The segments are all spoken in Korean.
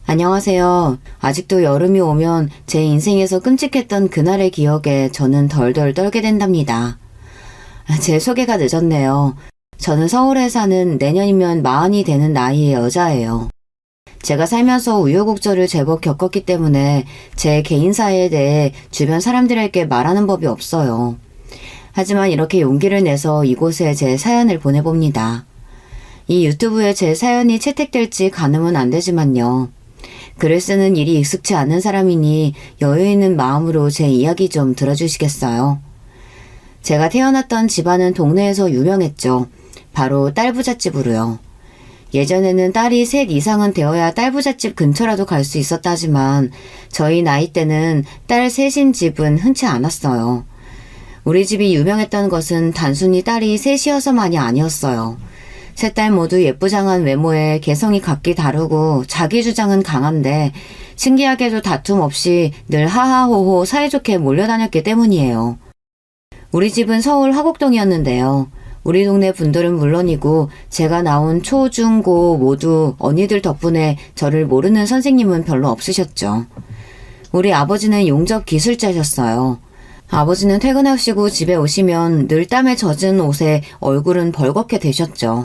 안녕하세요. 아직도 여름이 오면 제 인생에서 끔찍했던 그날의 기억에 저는 덜덜 떨게 된답니다. 제 소개가 늦었네요. 저는 서울에 사는 내년이면 40이 되는 나이의 여자예요. 제가 살면서 우여곡절을 제법 겪었기 때문에 제 개인사에 대해 주변 사람들에게 말하는 법이 없어요. 하지만 이렇게 용기를 내서 이곳에 제 사연을 보내봅니다. 이 유튜브에 제 사연이 채택될지 가늠은 안 되지만요. 글을 쓰는 일이 익숙치 않은 사람이니 여유 있는 마음으로 제 이야기 좀 들어주시겠어요? 제가 태어났던 집안은 동네에서 유명했죠. 바로 딸부잣집으로요. 예전에는 딸이 셋 이상은 되어야 딸부잣집 근처라도 갈 수 있었다지만 저희 나이 때는 딸 셋인 집은 흔치 않았어요. 우리 집이 유명했던 것은 단순히 딸이 셋이어서만이 아니었어요. 세 딸 모두 예쁘장한 외모에 개성이 각기 다르고 자기 주장은 강한데 신기하게도 다툼 없이 늘 하하호호 사이좋게 몰려다녔기 때문이에요. 우리 집은 서울 화곡동이었는데요. 우리 동네 분들은 물론이고 제가 나온 초, 중, 고 모두 언니들 덕분에 저를 모르는 선생님은 별로 없으셨죠. 우리 아버지는 용접 기술자셨어요. 아버지는 퇴근하시고 집에 오시면 늘 땀에 젖은 옷에 얼굴은 벌겋게 되셨죠.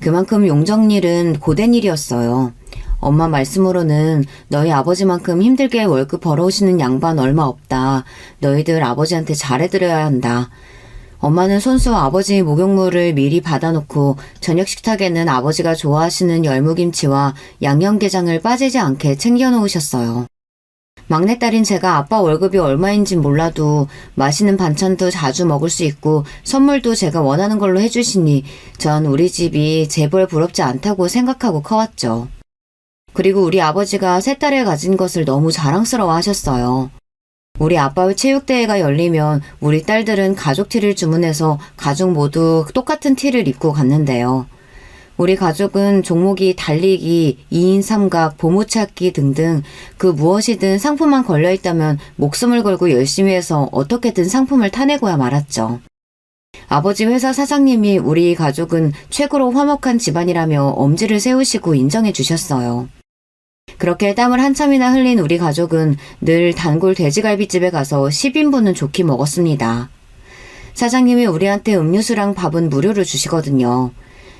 그만큼 용접일은 고된 일이었어요. 엄마 말씀으로는 너희 아버지만큼 힘들게 월급 벌어오시는 양반 얼마 없다. 너희들 아버지한테 잘해드려야 한다. 엄마는 손수 아버지 목욕물을 미리 받아놓고 저녁 식탁에는 아버지가 좋아하시는 열무김치와 양념게장을 빠지지 않게 챙겨놓으셨어요. 막내딸인 제가 아빠 월급이 얼마인진 몰라도 맛있는 반찬도 자주 먹을 수 있고 선물도 제가 원하는 걸로 해주시니 전 우리 집이 재벌 부럽지 않다고 생각하고 커왔죠. 그리고 우리 아버지가 세 딸을 가진 것을 너무 자랑스러워 하셨어요. 우리 아빠의 체육대회가 열리면 우리 딸들은 가족 티를 주문해서 가족 모두 똑같은 티를 입고 갔는데요. 우리 가족은 종목이 달리기, 2인 삼각, 보물찾기 등등 그 무엇이든 상품만 걸려있다면 목숨을 걸고 열심히 해서 어떻게든 상품을 타내고야 말았죠. 아버지 회사 사장님이 우리 가족은 최고로 화목한 집안이라며 엄지를 세우시고 인정해 주셨어요. 그렇게 땀을 한참이나 흘린 우리 가족은 늘 단골 돼지갈비집에 가서 10인분은 좋게 먹었습니다. 사장님이 우리한테 음료수랑 밥은 무료로 주시거든요.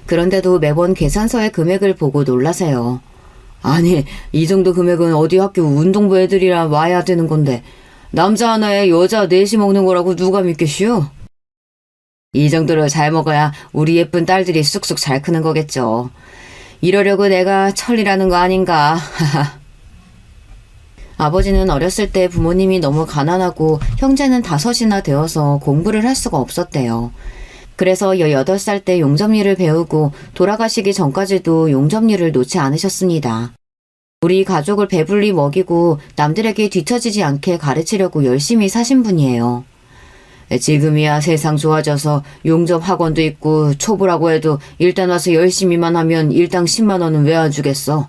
그런데도 매번 계산서의 금액을 보고 놀라세요. 아니, 이 정도 금액은 어디 학교 운동부 애들이랑 와야 되는 건데 남자 하나에 여자 넷이 먹는 거라고 누가 믿겠슈? 이 정도로 잘 먹어야 우리 예쁜 딸들이 쑥쑥 잘 크는 거겠죠. 이러려고 내가 천리라는 거 아닌가. 아버지는 어렸을 때 부모님이 너무 가난하고 형제는 5이나 되어서 공부를 할 수가 없었대요. 그래서 18살 때 용접일을 배우고 돌아가시기 전까지도 용접일을 놓지 않으셨습니다. 우리 가족을 배불리 먹이고 남들에게 뒤처지지 않게 가르치려고 열심히 사신 분이에요. 지금이야 세상 좋아져서 용접 학원도 있고 초보라고 해도 일단 와서 열심히만 하면 일당 10만 원은 왜 안 주겠어.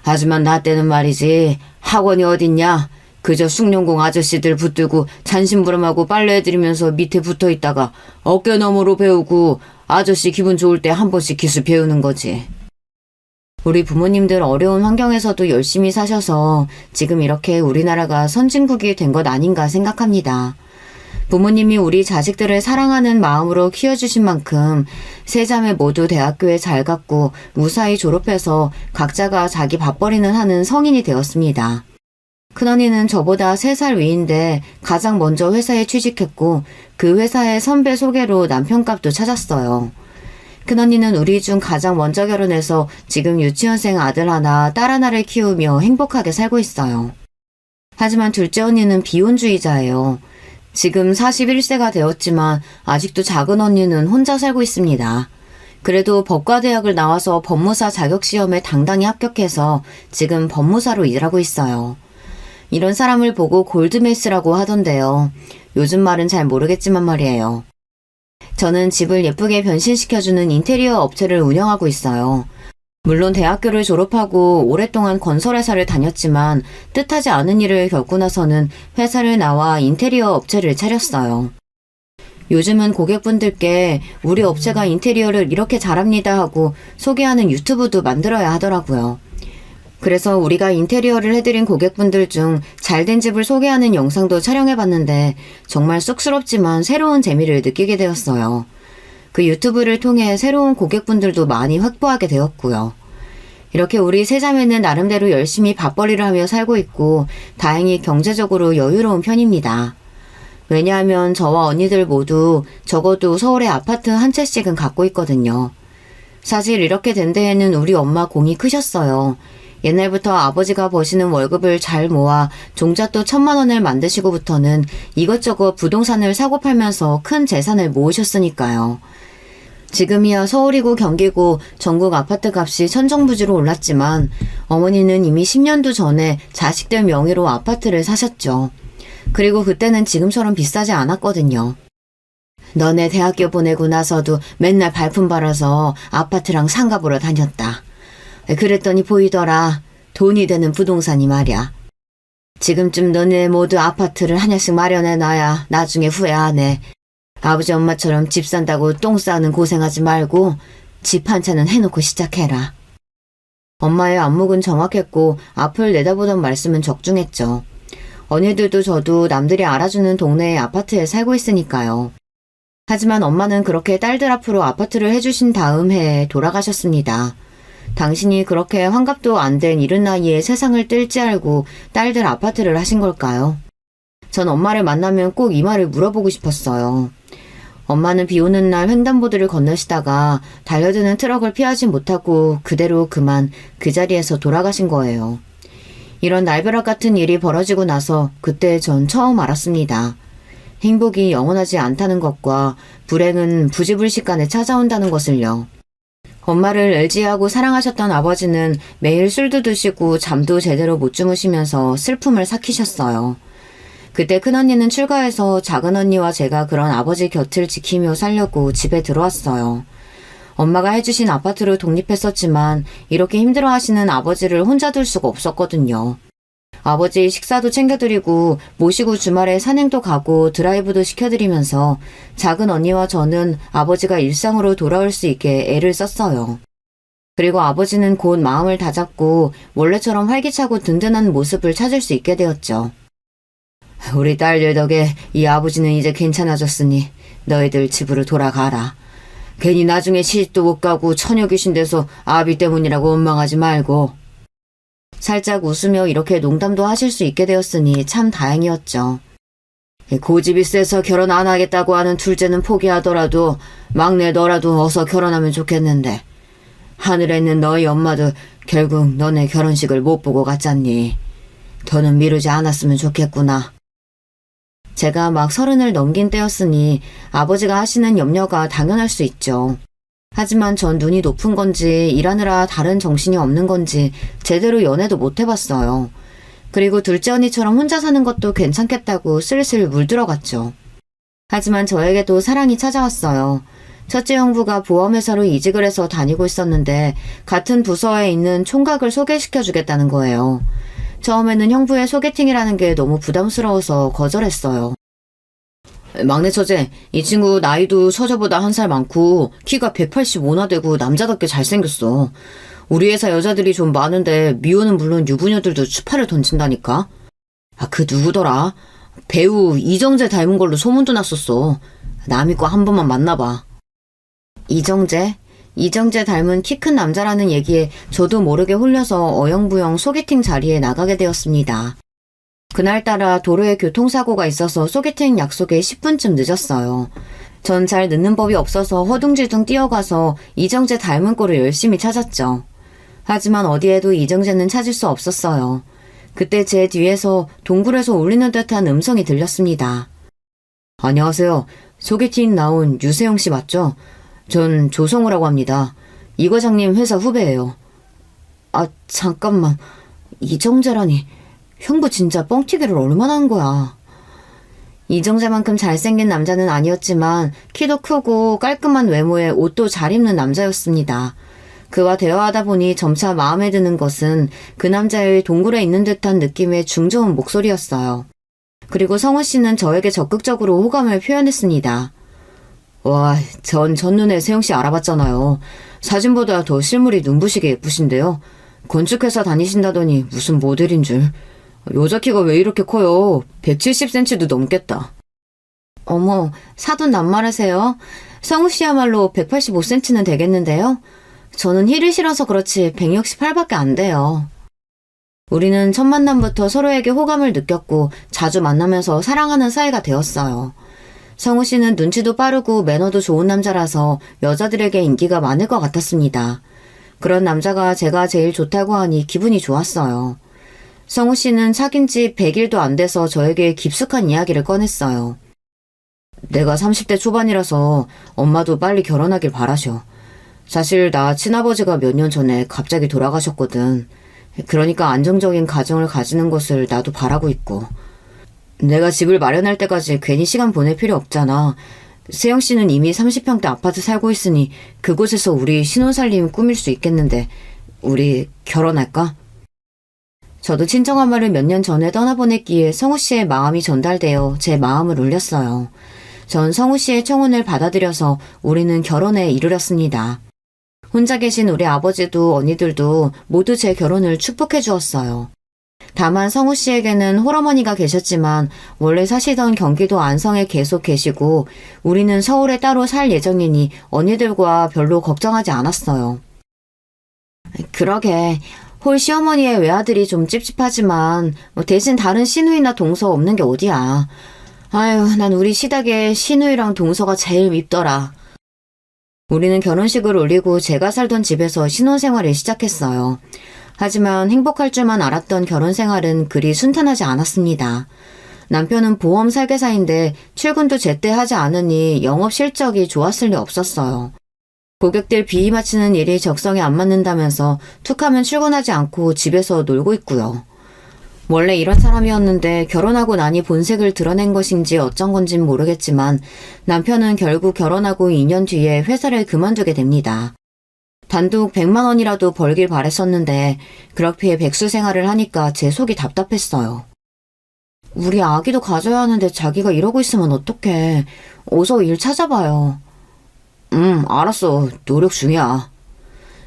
하지만 나 때는 말이지 학원이 어딨냐. 그저 숭늉공 아저씨들 붙들고 잔심부름하고 빨래해드리면서 밑에 붙어있다가 어깨너머로 배우고 아저씨 기분 좋을 때 한 번씩 기술 배우는 거지. 우리 부모님들 어려운 환경에서도 열심히 사셔서 지금 이렇게 우리나라가 선진국이 된 것 아닌가 생각합니다. 부모님이 우리 자식들을 사랑하는 마음으로 키워주신 만큼 세 자매 모두 대학교에 잘 갔고 무사히 졸업해서 각자가 자기 밥벌이는 하는 성인이 되었습니다. 큰언니는 저보다 3살 위인데 가장 먼저 회사에 취직했고 그 회사의 선배 소개로 남편값도 찾았어요. 큰언니는 우리 중 가장 먼저 결혼해서 지금 유치원생 아들 하나, 딸 하나를 키우며 행복하게 살고 있어요. 하지만 둘째 언니는 비혼주의자예요. 지금 41세가 되었지만 아직도 작은 언니는 혼자 살고 있습니다. 그래도 법과대학을 나와서 법무사 자격시험에 당당히 합격해서 지금 법무사로 일하고 있어요. 이런 사람을 보고 골드메스라고 하던데요. 요즘 말은 잘 모르겠지만 말이에요. 저는 집을 예쁘게 변신시켜주는 인테리어 업체를 운영하고 있어요. 물론 대학교를 졸업하고 오랫동안 건설회사를 다녔지만 뜻하지 않은 일을 겪고 나서는 회사를 나와 인테리어 업체를 차렸어요. 요즘은 고객분들께 우리 업체가 인테리어를 이렇게 잘합니다 하고 소개하는 유튜브도 만들어야 하더라고요. 그래서 우리가 인테리어를 해드린 고객분들 중 잘된 집을 소개하는 영상도 촬영해봤는데 정말 쑥스럽지만 새로운 재미를 느끼게 되었어요. 그 유튜브를 통해 새로운 고객분들도 많이 확보하게 되었고요. 이렇게 우리 세자매는 나름대로 열심히 밥벌이를 하며 살고 있고 다행히 경제적으로 여유로운 편입니다. 왜냐하면 저와 언니들 모두 적어도 서울에 아파트 한 채씩은 갖고 있거든요. 사실 이렇게 된 데에는 우리 엄마 공이 크셨어요. 옛날부터 아버지가 버시는 월급을 잘 모아 종잣돈 1,000만 원을 만드시고부터는 이것저것 부동산을 사고 팔면서 큰 재산을 모으셨으니까요. 지금이야 서울이고 경기고 전국 아파트 값이 천정부지로 올랐지만 어머니는 이미 10년도 전에 자식들 명의로 아파트를 사셨죠. 그리고 그때는 지금처럼 비싸지 않았거든요. 너네 대학교 보내고 나서도 맨날 발품 팔아서 아파트랑 상가 보러 다녔다. 그랬더니 보이더라. 돈이 되는 부동산이 말이야. 지금쯤 너네 모두 아파트를 하나씩 마련해놔야 나중에 후회 안 해. 아버지 엄마처럼 집 산다고 똥 싸는 고생하지 말고 집 한 채는 해놓고 시작해라. 엄마의 안목은 정확했고 앞을 내다보던 말씀은 적중했죠. 언니들도 저도 남들이 알아주는 동네의 아파트에 살고 있으니까요. 하지만 엄마는 그렇게 딸들 앞으로 아파트를 해주신 다음 해에 돌아가셨습니다. 당신이 그렇게 환갑도 안 된 이른 나이에 세상을 뜰지 알고 딸들 아파트를 하신 걸까요? 전 엄마를 만나면 꼭 이 말을 물어보고 싶었어요. 엄마는 비 오는 날 횡단보도를 건너시다가 달려드는 트럭을 피하지 못하고 그대로 그만 그 자리에서 돌아가신 거예요. 이런 날벼락 같은 일이 벌어지고 나서 그때 전 처음 알았습니다. 행복이 영원하지 않다는 것과 불행은 부지불식간에 찾아온다는 것을요. 엄마를 LG하고 사랑하셨던 아버지는 매일 술도 드시고 잠도 제대로 못 주무시면서 슬픔을 삭히셨어요. 그때 큰언니는 출가해서 작은언니와 제가 그런 아버지 곁을 지키며 살려고 집에 들어왔어요. 엄마가 해주신 아파트로 독립했었지만 이렇게 힘들어하시는 아버지를 혼자 둘 수가 없었거든요. 아버지 식사도 챙겨드리고 모시고 주말에 산행도 가고 드라이브도 시켜드리면서 작은 언니와 저는 아버지가 일상으로 돌아올 수 있게 애를 썼어요. 그리고 아버지는 곧 마음을 다잡고 원래처럼 활기차고 든든한 모습을 찾을 수 있게 되었죠. 우리 딸들 덕에 이 아버지는 이제 괜찮아졌으니 너희들 집으로 돌아가라. 괜히 나중에 시집도 못 가고 처녀 귀신 돼서 아비 때문이라고 원망하지 말고. 살짝 웃으며 이렇게 농담도 하실 수 있게 되었으니 참 다행이었죠. 고집이 세서 결혼 안 하겠다고 하는 둘째는 포기하더라도 막내 너라도 어서 결혼하면 좋겠는데 하늘에 있는 너희 엄마도 결국 너네 결혼식을 못 보고 갔잖니. 더는 미루지 않았으면 좋겠구나. 제가 막 30을 넘긴 때였으니 아버지가 하시는 염려가 당연할 수 있죠. 하지만 전 눈이 높은 건지 일하느라 다른 정신이 없는 건지 제대로 연애도 못 해봤어요. 그리고 둘째 언니처럼 혼자 사는 것도 괜찮겠다고 슬슬 물들어갔죠. 하지만 저에게도 사랑이 찾아왔어요. 첫째 형부가 보험회사로 이직을 해서 다니고 있었는데 같은 부서에 있는 총각을 소개시켜주겠다는 거예요. 처음에는 형부의 소개팅이라는 게 너무 부담스러워서 거절했어요. 막내 처제, 이 친구 나이도 처제보다 1살 많고 키가 185나 되고 남자답게 잘생겼어. 우리 회사 여자들이 좀 많은데 미호는 물론 유부녀들도 추파를 던진다니까. 그 누구더라? 배우 이정재 닮은 걸로 소문도 났었어. 나 믿고 한 번만 만나봐. 이정재? 이정재 닮은 키 큰 남자라는 얘기에 저도 모르게 홀려서 어영부영 소개팅 자리에 나가게 되었습니다. 그날따라 도로에 교통사고가 있어서 소개팅 약속에 10분쯤 늦었어요. 전 잘 늦는 법이 없어서 허둥지둥 뛰어가서 이정재 닮은 꼴을 열심히 찾았죠. 하지만 어디에도 이정재는 찾을 수 없었어요. 그때 제 뒤에서 동굴에서 울리는 듯한 음성이 들렸습니다. 안녕하세요. 소개팅 나온 유세영 씨 맞죠? 전 조성우라고 합니다. 이 과장님 회사 후배예요. 잠깐만. 이정재라니. 형부 진짜 뻥튀기를 얼마나 한 거야. 이정재만큼 잘생긴 남자는 아니었지만 키도 크고 깔끔한 외모에 옷도 잘 입는 남자였습니다. 그와 대화하다 보니 점차 마음에 드는 것은 그 남자의 동굴에 있는 듯한 느낌의 중저음 목소리였어요. 그리고 성우 씨는 저에게 적극적으로 호감을 표현했습니다. 와, 전 첫눈에 세영씨 알아봤잖아요. 사진보다 더 실물이 눈부시게 예쁘신데요. 건축회사 다니신다더니 무슨 모델인 줄. 여자 키가 왜 이렇게 커요? 170cm도 넘겠다. 어머, 사돈 낱말하세요? 성우 씨야말로 185cm는 되겠는데요? 저는 힐을 신어서 그렇지 168밖에 안 돼요. 우리는 첫 만남부터 서로에게 호감을 느꼈고 자주 만나면서 사랑하는 사이가 되었어요. 성우 씨는 눈치도 빠르고 매너도 좋은 남자라서 여자들에게 인기가 많을 것 같았습니다. 그런 남자가 제가 제일 좋다고 하니 기분이 좋았어요. 성우 씨는 사귄 지 100일도 안 돼서 저에게 깊숙한 이야기를 꺼냈어요. 내가 30대 초반이라서 엄마도 빨리 결혼하길 바라셔. 사실 나 친아버지가 몇 년 전에 갑자기 돌아가셨거든. 그러니까 안정적인 가정을 가지는 것을 나도 바라고 있고. 내가 집을 마련할 때까지 괜히 시간 보낼 필요 없잖아. 세영 씨는 이미 30평대 아파트 살고 있으니 그곳에서 우리 신혼살림 꾸밀 수 있겠는데 우리 결혼할까? 저도 친정엄 마를 몇 년 전에 떠나보냈기에 성우 씨의 마음이 전달되어 제 마음을 울렸어요. 전 성우 씨의 청혼을 받아들여서 우리는 결혼에 이르렀습니다. 혼자 계신 우리 아버지도 언니들도 모두 제 결혼을 축복해 주었어요. 다만 성우 씨에게는 홀어머니가 계셨지만 원래 사시던 경기도 안성에 계속 계시고 우리는 서울에 따로 살 예정이니 언니들과 별로 걱정하지 않았어요. 그러게 홀 시어머니의 외아들이 좀 찝찝하지만 대신 다른 시누이나 동서 없는 게 어디야. 아유, 난 우리 시댁에 시누이랑 동서가 제일 밉더라. 우리는 결혼식을 올리고 제가 살던 집에서 신혼생활을 시작했어요. 하지만 행복할 줄만 알았던 결혼생활은 그리 순탄하지 않았습니다. 남편은 보험 설계사인데 출근도 제때 하지 않으니 영업 실적이 좋았을 리 없었어요. 고객들 비위 맞추는 일이 적성에 안 맞는다면서 툭하면 출근하지 않고 집에서 놀고 있고요. 원래 이런 사람이었는데 결혼하고 나니 본색을 드러낸 것인지 어쩐 건진 모르겠지만 남편은 결국 결혼하고 2년 뒤에 회사를 그만두게 됩니다. 단독 100만 원이라도 벌길 바랬었는데 그렇게 백수 생활을 하니까 제 속이 답답했어요. 우리 아기도 가져야 하는데 자기가 이러고 있으면 어떡해. 어서 일 찾아봐요. 알았어. 노력 중이야.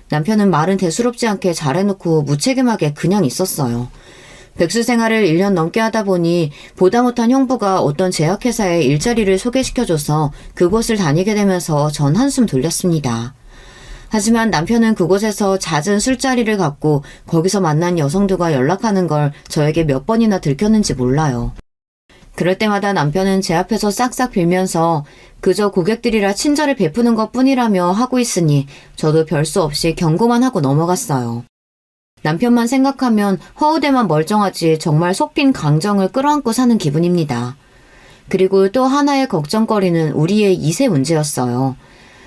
남편은 말은 대수롭지 않게 잘해놓고 무책임하게 그냥 있었어요. 백수 생활을 1년 넘게 하다 보니 보다 못한 형부가 어떤 제약회사에 일자리를 소개시켜줘서 그곳을 다니게 되면서 전 한숨 돌렸습니다. 하지만 남편은 그곳에서 잦은 술자리를 갖고 거기서 만난 여성들과 연락하는 걸 저에게 몇 번이나 들켰는지 몰라요. 그럴 때마다 남편은 제 앞에서 싹싹 빌면서 그저 고객들이라 친절을 베푸는 것뿐이라며 하고 있으니 저도 별 수 없이 경고만 하고 넘어갔어요. 남편만 생각하면 허우대만 멀쩡하지 정말 속빈 강정을 끌어안고 사는 기분입니다. 그리고 또 하나의 걱정거리는 우리의 2세 문제였어요.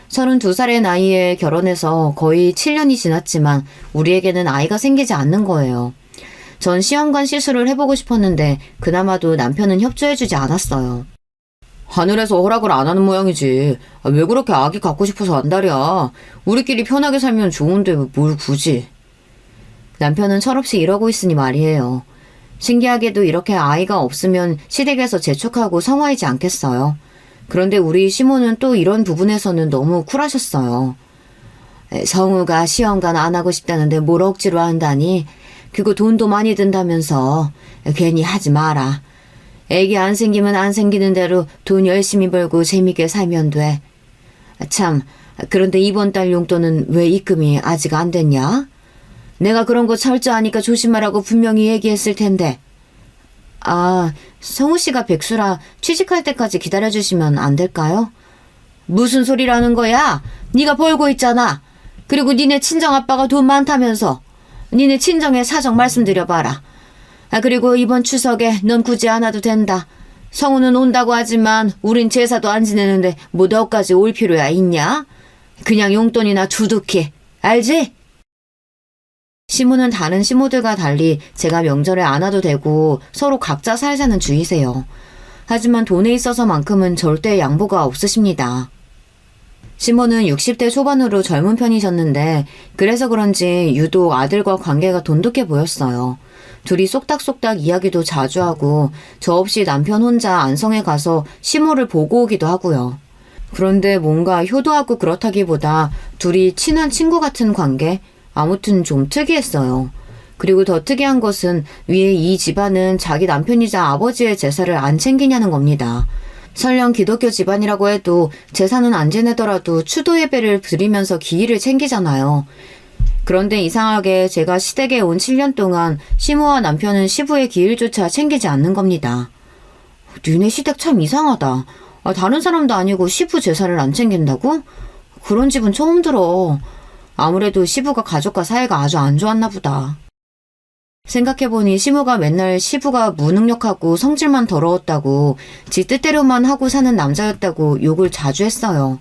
32살의 나이에 결혼해서 거의 7년이 지났지만 우리에게는 아이가 생기지 않는 거예요. 전 시험관 시술을 해보고 싶었는데 그나마도 남편은 협조해주지 않았어요. 하늘에서 허락을 안 하는 모양이지. 왜 그렇게 아기 갖고 싶어서 안달이야. 우리끼리 편하게 살면 좋은데 뭘 굳이. 남편은 철없이 이러고 있으니 말이에요. 신기하게도 이렇게 아이가 없으면 시댁에서 재촉하고 성화이지 않겠어요. 그런데 우리 시모는 또 이런 부분에서는 너무 쿨하셨어요. 성우가 시험관 안 하고 싶다는데 뭘 억지로 한다니? 그거 돈도 많이 든다면서 괜히 하지 마라. 애기 안 생기면 안 생기는 대로 돈 열심히 벌고 재밌게 살면 돼. 참, 그런데 이번 달 용돈은 왜 입금이 아직 안 됐냐? 내가 그런 거 철저하니까 조심하라고 분명히 얘기했을 텐데. 아, 성우 씨가 백수라 취직할 때까지 기다려주시면 안 될까요? 무슨 소리라는 거야? 네가 벌고 있잖아. 그리고 니네 친정아빠가 돈 많다면서. 니네 친정에 사정 말씀드려봐라. 그리고 이번 추석에 넌 굳이 안 와도 된다. 성우는 온다고 하지만 우린 제사도 안 지내는데 뭐 너까지 올 필요야 있냐? 그냥 용돈이나 두둑히. 알지? 시모는 다른 시모들과 달리 제가 명절에 안 와도 되고 서로 각자 살자는 주의세요. 하지만 돈에 있어서만큼은 절대 양보가 없으십니다. 시모는 60대 초반으로 젊은 편이셨는데 그래서 그런지 유독 아들과 관계가 돈독해 보였어요. 둘이 쏙닥쏙닥 이야기도 자주 하고 저 없이 남편 혼자 안성에 가서 시모를 보고 오기도 하고요. 그런데 뭔가 효도하고 그렇다기보다 둘이 친한 친구 같은 관계? 아무튼 좀 특이했어요. 그리고 더 특이한 것은 위에 이 집안은 자기 남편이자 아버지의 제사를 안 챙기냐는 겁니다. 설령 기독교 집안이라고 해도 제사는 안 지내더라도 추도 예배를 드리면서 기일을 챙기잖아요. 그런데 이상하게 제가 시댁에 온 7년 동안 시모와 남편은 시부의 기일조차 챙기지 않는 겁니다. 니네 시댁 참 이상하다. 다른 사람도 아니고 시부 제사를 안 챙긴다고? 그런 집은 처음 들어. 아무래도 시부가 가족과 사이가 아주 안 좋았나 보다. 생각해보니 시모가 맨날 시부가 무능력하고 성질만 더러웠다고 지 뜻대로만 하고 사는 남자였다고 욕을 자주 했어요.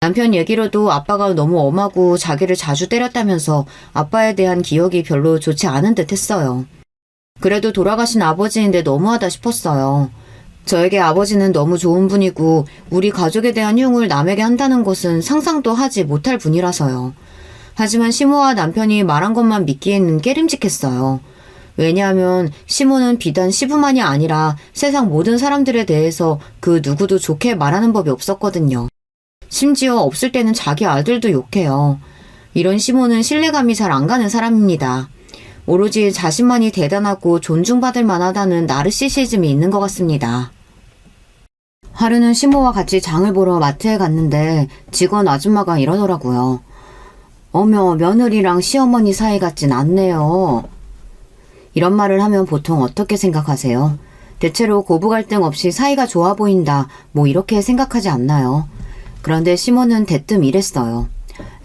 남편 얘기로도 아빠가 너무 엄하고 자기를 자주 때렸다면서 아빠에 대한 기억이 별로 좋지 않은 듯 했어요. 그래도 돌아가신 아버지인데 너무하다 싶었어요. 저에게 아버지는 너무 좋은 분이고 우리 가족에 대한 흉을 남에게 한다는 것은 상상도 하지 못할 분이라서요. 하지만 시모와 남편이 말한 것만 믿기에는 깨림직했어요. 왜냐하면 시모는 비단 시부만이 아니라 세상 모든 사람들에 대해서 그 누구도 좋게 말하는 법이 없었거든요. 심지어 없을 때는 자기 아들도 욕해요. 이런 시모는 신뢰감이 잘 안 가는 사람입니다. 오로지 자신만이 대단하고 존중받을 만하다는 나르시시즘이 있는 것 같습니다. 하루는 시모와 같이 장을 보러 마트에 갔는데 직원 아줌마가 이러더라고요. 어머, 며느리랑 시어머니 사이 같진 않네요. 이런 말을 하면 보통 어떻게 생각하세요? 대체로 고부 갈등 없이 사이가 좋아 보인다, 뭐 이렇게 생각하지 않나요? 그런데 시모는 대뜸 이랬어요.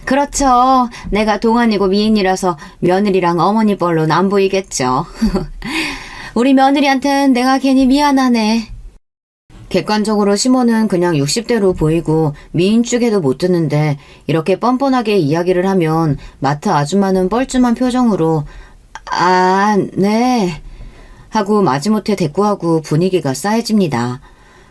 그렇죠. 내가 동안이고 미인이라서 며느리랑 어머니 뻘로는 안 보이겠죠. 우리 며느리한텐 내가 괜히 미안하네. 객관적으로 시모는 그냥 60대로 보이고 미인 쪽에도 못 드는데 이렇게 뻔뻔하게 이야기를 하면 마트 아줌마는 뻘쭘한 표정으로 아, 네 하고 마지못해 대꾸하고 분위기가 싸해집니다.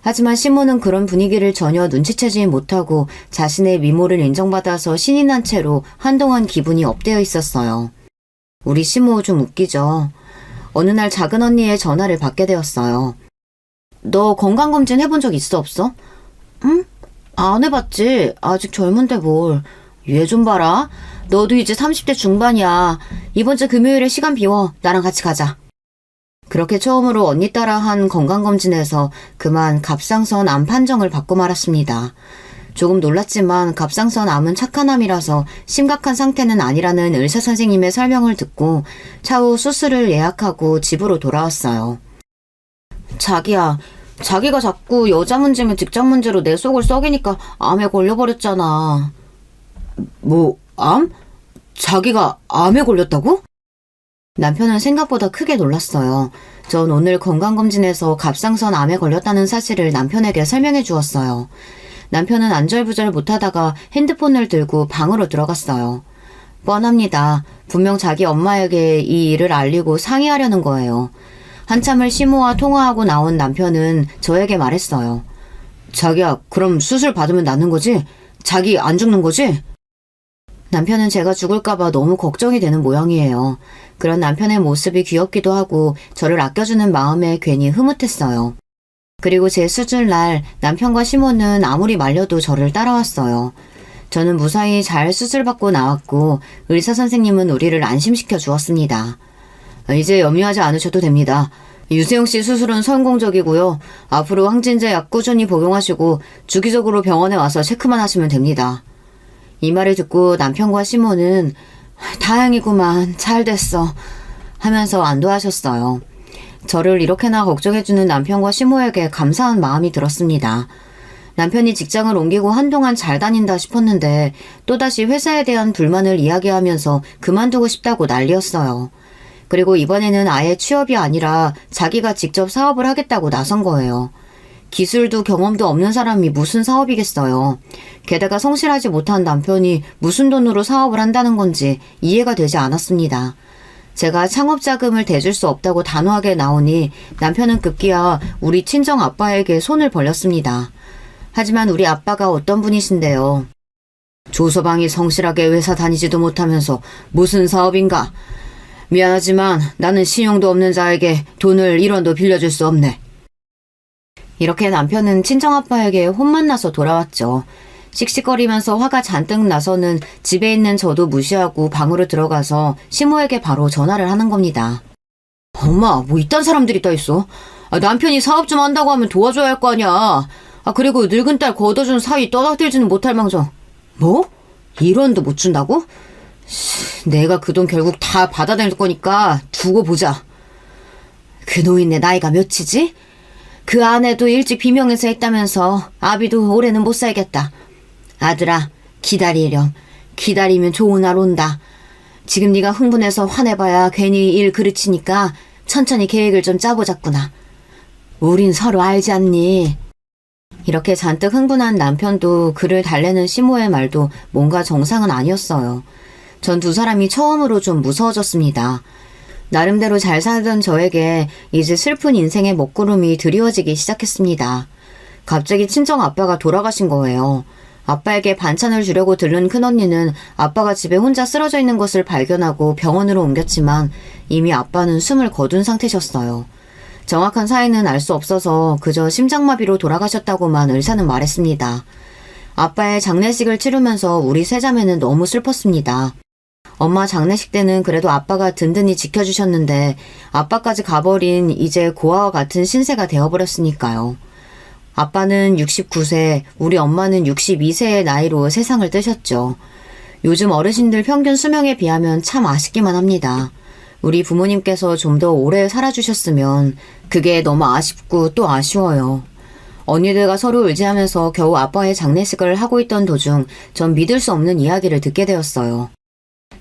하지만 시모는 그런 분위기를 전혀 눈치채지 못하고 자신의 미모를 인정받아서 신이 난 채로 한동안 기분이 업되어 있었어요. 우리 시모 좀 웃기죠. 어느 날 작은 언니의 전화를 받게 되었어요. 너 건강검진 해본 적 있어 없어? 응? 안 해봤지. 아직 젊은데 뭘. 얘 좀 봐라. 너도 이제 30대 중반이야. 이번 주 금요일에 시간 비워. 나랑 같이 가자. 그렇게 처음으로 언니 따라 한 건강검진에서 그만 갑상선 암 판정을 받고 말았습니다. 조금 놀랐지만 갑상선 암은 착한 암이라서 심각한 상태는 아니라는 의사 선생님의 설명을 듣고 차후 수술을 예약하고 집으로 돌아왔어요. 자기야, 자기가 자꾸 여자 문제면 직장 문제로 내 속을 썩이니까 암에 걸려버렸잖아. 뭐, 암? 자기가 암에 걸렸다고? 남편은 생각보다 크게 놀랐어요. 전 오늘 건강검진에서 갑상선 암에 걸렸다는 사실을 남편에게 설명해 주었어요. 남편은 안절부절 못하다가 핸드폰을 들고 방으로 들어갔어요. 뻔합니다. 분명 자기 엄마에게 이 일을 알리고 상의하려는 거예요. 한참을 시모와 통화하고 나온 남편은 저에게 말했어요. 자기야, 그럼 수술 받으면 낫는 거지? 자기 안 죽는 거지? 남편은 제가 죽을까봐 너무 걱정이 되는 모양이에요. 그런 남편의 모습이 귀엽기도 하고 저를 아껴주는 마음에 괜히 흐뭇했어요. 그리고 제 수술날 남편과 시모는 아무리 말려도 저를 따라왔어요. 저는 무사히 잘 수술받고 나왔고 의사 선생님은 우리를 안심시켜 주었습니다. 이제 염려하지 않으셔도 됩니다. 유세영 씨 수술은 성공적이고요. 앞으로 항진제 약 꾸준히 복용하시고 주기적으로 병원에 와서 체크만 하시면 됩니다. 이 말을 듣고 남편과 시모는 다행이구만, 잘 됐어 하면서 안도하셨어요. 저를 이렇게나 걱정해주는 남편과 시모에게 감사한 마음이 들었습니다. 남편이 직장을 옮기고 한동안 잘 다닌다 싶었는데 또다시 회사에 대한 불만을 이야기하면서 그만두고 싶다고 난리였어요. 그리고 이번에는 아예 취업이 아니라 자기가 직접 사업을 하겠다고 나선 거예요. 기술도 경험도 없는 사람이 무슨 사업이겠어요. 게다가 성실하지 못한 남편이 무슨 돈으로 사업을 한다는 건지 이해가 되지 않았습니다. 제가 창업 자금을 대줄 수 없다고 단호하게 나오니 남편은 급기야 우리 친정 아빠에게 손을 벌렸습니다. 하지만 우리 아빠가 어떤 분이신데요. 조서방이 성실하게 회사 다니지도 못하면서 무슨 사업인가. 미안하지만 나는 신용도 없는 자에게 돈을 1원도 빌려줄 수 없네. 이렇게 남편은 친정아빠에게 혼만 나서 돌아왔죠. 씩씩거리면서 화가 잔뜩 나서는 집에 있는 저도 무시하고 방으로 들어가서 시모에게 바로 전화를 하는 겁니다. 엄마, 뭐 이딴 사람들이 다 있어? 남편이 사업 좀 한다고 하면 도와줘야 할 거 아니야. 그리고 늙은 딸 걷어준 사위 떠닥들지는 못할 망정. 뭐? 1원도 못 준다고? 내가 그 돈 결국 다 받아낼 거니까 두고 보자. 그 노인네 나이가 몇이지? 그 아내도 일찍 비명해서 했다면서 아비도 올해는 못 살겠다. 아들아, 기다리렴. 기다리면 좋은 날 온다. 지금 네가 흥분해서 화내봐야 괜히 일 그르치니까 천천히 계획을 좀 짜보자꾸나. 우린 서로 알지 않니? 이렇게 잔뜩 흥분한 남편도 그를 달래는 시모의 말도 뭔가 정상은 아니었어요. 전 두 사람이 처음으로 좀 무서워졌습니다. 나름대로 잘 살던 저에게 이제 슬픈 인생의 먹구름이 드리워지기 시작했습니다. 갑자기 친정 아빠가 돌아가신 거예요. 아빠에게 반찬을 주려고 들른 큰언니는 아빠가 집에 혼자 쓰러져 있는 것을 발견하고 병원으로 옮겼지만 이미 아빠는 숨을 거둔 상태셨어요. 정확한 사인은 알 수 없어서 그저 심장마비로 돌아가셨다고만 의사는 말했습니다. 아빠의 장례식을 치르면서 우리 세자매는 너무 슬펐습니다. 엄마 장례식 때는 그래도 아빠가 든든히 지켜주셨는데 아빠까지 가버린 이제 고아와 같은 신세가 되어버렸으니까요. 아빠는 69세, 우리 엄마는 62세의 나이로 세상을 뜨셨죠. 요즘 어르신들 평균 수명에 비하면 참 아쉽기만 합니다. 우리 부모님께서 좀 더 오래 살아주셨으면 그게 너무 아쉽고 또 아쉬워요. 언니들과 서로 의지하면서 겨우 아빠의 장례식을 하고 있던 도중 전 믿을 수 없는 이야기를 듣게 되었어요.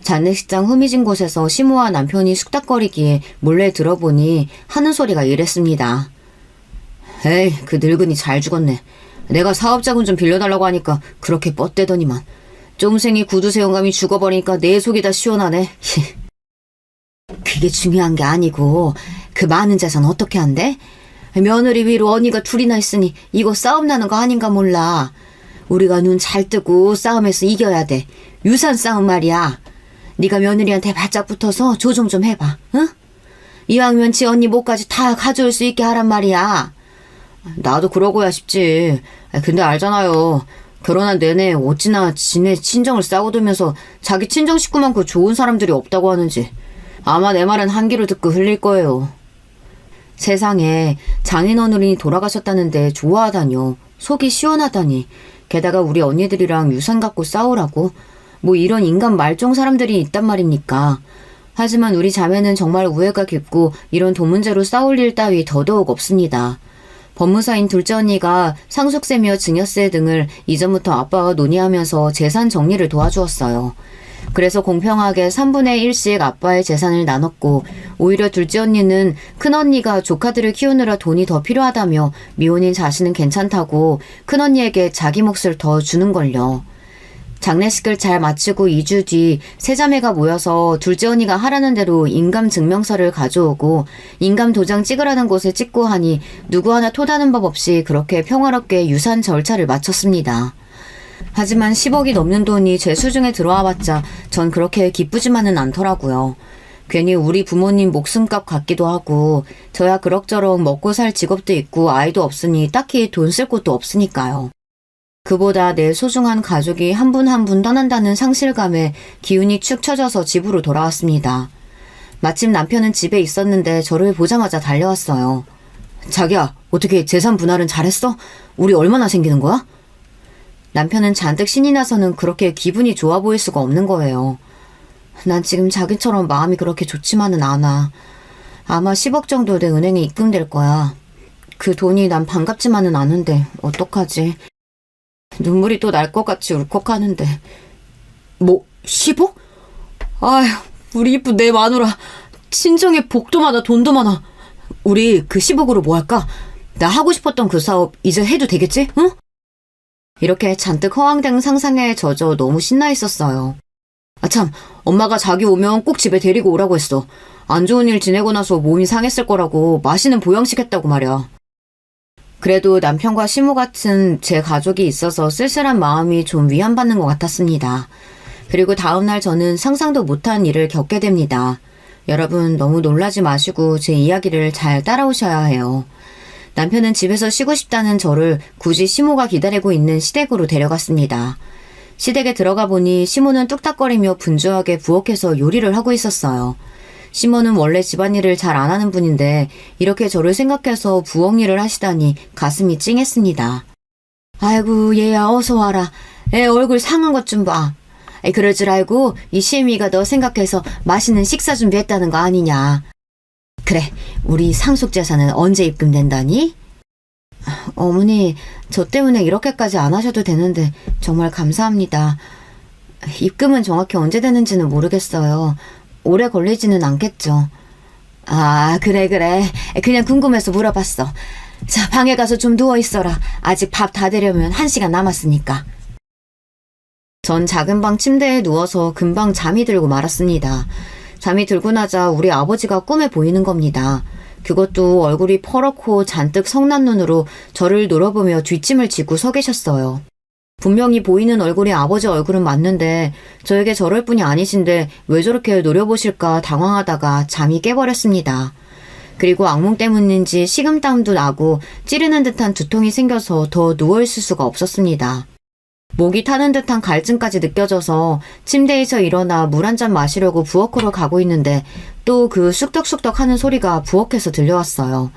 장례식장 후미진 곳에서 시모와 남편이 숙닥거리기에 몰래 들어보니 하는 소리가 이랬습니다. 에이, 그 늙은이 잘 죽었네. 내가 사업자금 좀 빌려달라고 하니까 그렇게 뻗대더니만. 쫌생이 구두쇠영감이 죽어버리니까 내 속이 다 시원하네. 그게 중요한 게 아니고 그 많은 재산 어떻게 한대? 며느리 위로 언니가 둘이나 있으니 이거 싸움 나는 거 아닌가 몰라. 우리가 눈 잘 뜨고 싸움에서 이겨야 돼. 유산 싸움 말이야. 네가 며느리한테 바짝 붙어서 조정 좀 해봐. 응? 이왕이면 지 언니 목까지 다 가져올 수 있게 하란 말이야. 나도 그러고야 싶지. 근데 알잖아요. 결혼한 내내 어찌나 지네 친정을 싸고 들면서 자기 친정 식구만큼 좋은 사람들이 없다고 하는지. 아마 내 말은 한 귀로 듣고 흘릴 거예요. 세상에 장인어른이 돌아가셨다는데 좋아하다뇨. 속이 시원하다니. 게다가 우리 언니들이랑 유산 갖고 싸우라고. 뭐 이런 인간 말종 사람들이 있단 말입니까. 하지만 우리 자매는 정말 우애가 깊고 이런 돈 문제로 싸울 일 따위 더더욱 없습니다. 법무사인 둘째 언니가 상속세며 증여세 등을 이전부터 아빠와 논의하면서 재산 정리를 도와주었어요. 그래서 공평하게 3분의 1씩 아빠의 재산을 나눴고 오히려 둘째 언니는 큰언니가 조카들을 키우느라 돈이 더 필요하다며 미혼인 자신은 괜찮다고 큰언니에게 자기 몫을 더 주는걸요. 장례식을 잘 마치고 2주 뒤 세자매가 모여서 둘째 언니가 하라는 대로 인감증명서를 가져오고 인감도장 찍으라는 곳에 찍고 하니 누구 하나 토다는 법 없이 그렇게 평화롭게 유산 절차를 마쳤습니다. 하지만 10억이 넘는 돈이 제 수중에 들어와봤자 전 그렇게 기쁘지만은 않더라고요. 괜히 우리 부모님 목숨값 같기도 하고 저야 그럭저럭 먹고 살 직업도 있고 아이도 없으니 딱히 돈 쓸 곳도 없으니까요. 그보다 내 소중한 가족이 한 분 한 분 떠난다는 상실감에 기운이 축 처져서 집으로 돌아왔습니다. 마침 남편은 집에 있었는데 저를 보자마자 달려왔어요. 자기야, 어떻게 재산 분할은 잘했어? 우리 얼마나 생기는 거야? 남편은 잔뜩 신이 나서는 그렇게 기분이 좋아 보일 수가 없는 거예요. 난 지금 자기처럼 마음이 그렇게 좋지만은 않아. 아마 10억 정도 내 은행에 입금될 거야. 그 돈이 난 반갑지만은 않은데 어떡하지? 눈물이 또 날 것 같이 울컥하는데. 뭐 10억? 아휴, 우리 이쁜 내 마누라. 친정에 복도 많아 돈도 많아. 우리 그 10억으로 뭐 할까? 나 하고 싶었던 그 사업 이제 해도 되겠지? 응? 이렇게 잔뜩 허황된 상상에 젖어 너무 신나 있었어요. 참, 엄마가 자기 오면 꼭 집에 데리고 오라고 했어. 안 좋은 일 지내고 나서 몸이 상했을 거라고 맛있는 보양식 했다고 말이야. 그래도 남편과 시모 같은 제 가족이 있어서 쓸쓸한 마음이 좀 위안받는 것 같았습니다. 그리고 다음날 저는 상상도 못한 일을 겪게 됩니다. 여러분 너무 놀라지 마시고 제 이야기를 잘 따라오셔야 해요. 남편은 집에서 쉬고 싶다는 저를 굳이 시모가 기다리고 있는 시댁으로 데려갔습니다. 시댁에 들어가 보니 시모는 뚝딱거리며 분주하게 부엌에서 요리를 하고 있었어요. 시모는 원래 집안일을 잘 안 하는 분인데 이렇게 저를 생각해서 부엌 일을 하시다니 가슴이 찡했습니다. 아이고 얘야 어서 와라. 애 얼굴 상한 것 좀 봐. 그럴 줄 알고 이 시애미가 너 생각해서 맛있는 식사 준비했다는 거 아니냐. 그래, 우리 상속재산은 언제 입금된다니? 어머니, 저 때문에 이렇게까지 안 하셔도 되는데 정말 감사합니다. 입금은 정확히 언제 되는지는 모르겠어요. 오래 걸리지는 않겠죠. 아, 그래. 그냥 궁금해서 물어봤어. 자, 방에 가서 좀 누워있어라. 아직 밥 다 되려면 1시간 남았으니까. 전 작은 방 침대에 누워서 금방 잠이 들고 말았습니다. 잠이 들고 나자 우리 아버지가 꿈에 보이는 겁니다. 그것도 얼굴이 퍼렇고 잔뜩 성난 눈으로 저를 노려보며 뒷짐을 지고 서 계셨어요. 분명히 보이는 얼굴이 아버지 얼굴은 맞는데 저에게 저럴 분이 아니신데 왜 저렇게 노려보실까 당황하다가 잠이 깨버렸습니다. 그리고 악몽 때문인지 식은땀도 나고 찌르는 듯한 두통이 생겨서 더 누워있을 수가 없었습니다. 목이 타는 듯한 갈증까지 느껴져서 침대에서 일어나 물 한 잔 마시려고 부엌으로 가고 있는데 또 그 쑥덕쑥덕 하는 소리가 부엌에서 들려왔어요.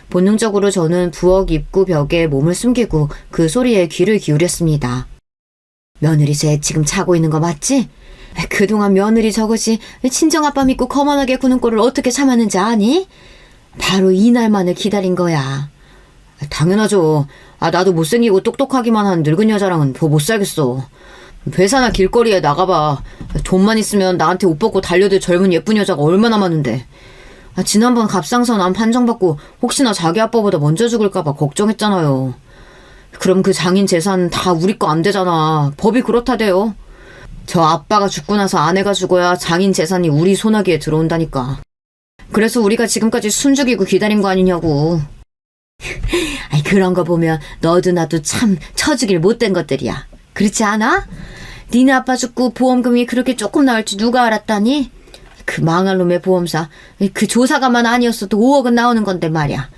본능적으로 저는 부엌 입구 벽에 몸을 숨기고 그 소리에 귀를 기울였습니다. 며느리 쟤 지금 자고 있는 거 맞지? 그동안 며느리 저것이 친정아빠 믿고 거만하게 구는 꼴을 어떻게 참았는지 아니? 바로 이날만을 기다린 거야. 당연하죠. 나도 못생기고 똑똑하기만 한 늙은 여자랑은 더 못 살겠어. 회사나 길거리에 나가봐. 돈만 있으면 나한테 옷 벗고 달려들 젊은 예쁜 여자가 얼마나 많은데. 지난번 갑상선 암 판정받고 혹시나 자기 아빠보다 먼저 죽을까봐 걱정했잖아요. 그럼 그 장인 재산 다 우리 거 안 되잖아. 법이 그렇다대요. 저 아빠가 죽고 나서 아내가 죽어야 장인 재산이 우리 손아귀에 들어온다니까. 그래서 우리가 지금까지 숨죽이고 기다린 거 아니냐고. 그런 거 보면 너도 나도 참 처죽일 못된 것들이야. 그렇지 않아? 니네 아빠 죽고 보험금이 그렇게 조금 나올 줄 누가 알았다니? 그 망할 놈의 보험사. 그 조사가만 아니었어도 5억은 나오는 건데 말이야.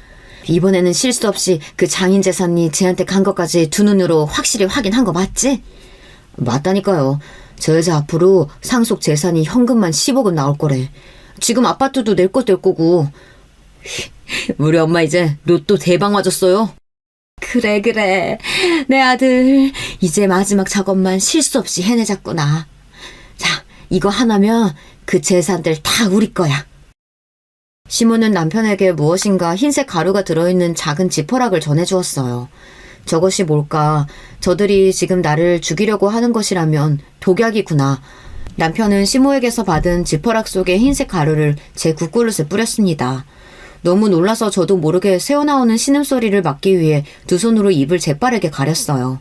이번에는 실수 없이 그 장인 재산이 쟤한테 간 것까지 두 눈으로 확실히 확인한 거 맞지? 맞다니까요. 저 여자 앞으로 상속 재산이 현금만 10억은 나올 거래. 지금 아파트도 낼 것 될 거고. 우리 엄마 이제 로또 대박 맞았어요. 그래. 내 아들 이제 마지막 작업만 실수 없이 해내자꾸나. 자, 이거 하나면 그 재산들 다 우리 거야. 시모는 남편에게 무엇인가 흰색 가루가 들어있는 작은 지퍼락을 전해주었어요. 저것이 뭘까? 저들이 지금 나를 죽이려고 하는 것이라면 독약이구나. 남편은 시모에게서 받은 지퍼락 속의 흰색 가루를 제 국그릇에 뿌렸습니다. 너무 놀라서 저도 모르게 새어나오는 신음소리를 막기 위해 두 손으로 입을 재빠르게 가렸어요.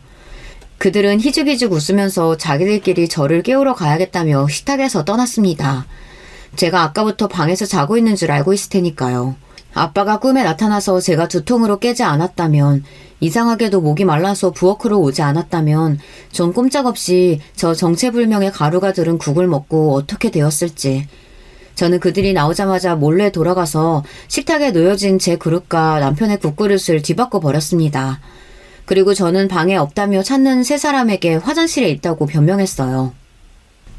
그들은 희죽희죽 웃으면서 자기들끼리 저를 깨우러 가야겠다며 식탁에서 떠났습니다. 제가 아까부터 방에서 자고 있는 줄 알고 있을 테니까요. 아빠가 꿈에 나타나서 제가 두통으로 깨지 않았다면, 이상하게도 목이 말라서 부엌으로 오지 않았다면 전 꼼짝없이 저 정체불명의 가루가 들은 국을 먹고 어떻게 되었을지. 저는 그들이 나오자마자 몰래 돌아가서 식탁에 놓여진 제 그릇과 남편의 국그릇을 뒤바꿔 버렸습니다. 그리고 저는 방에 없다며 찾는 세 사람에게 화장실에 있다고 변명했어요.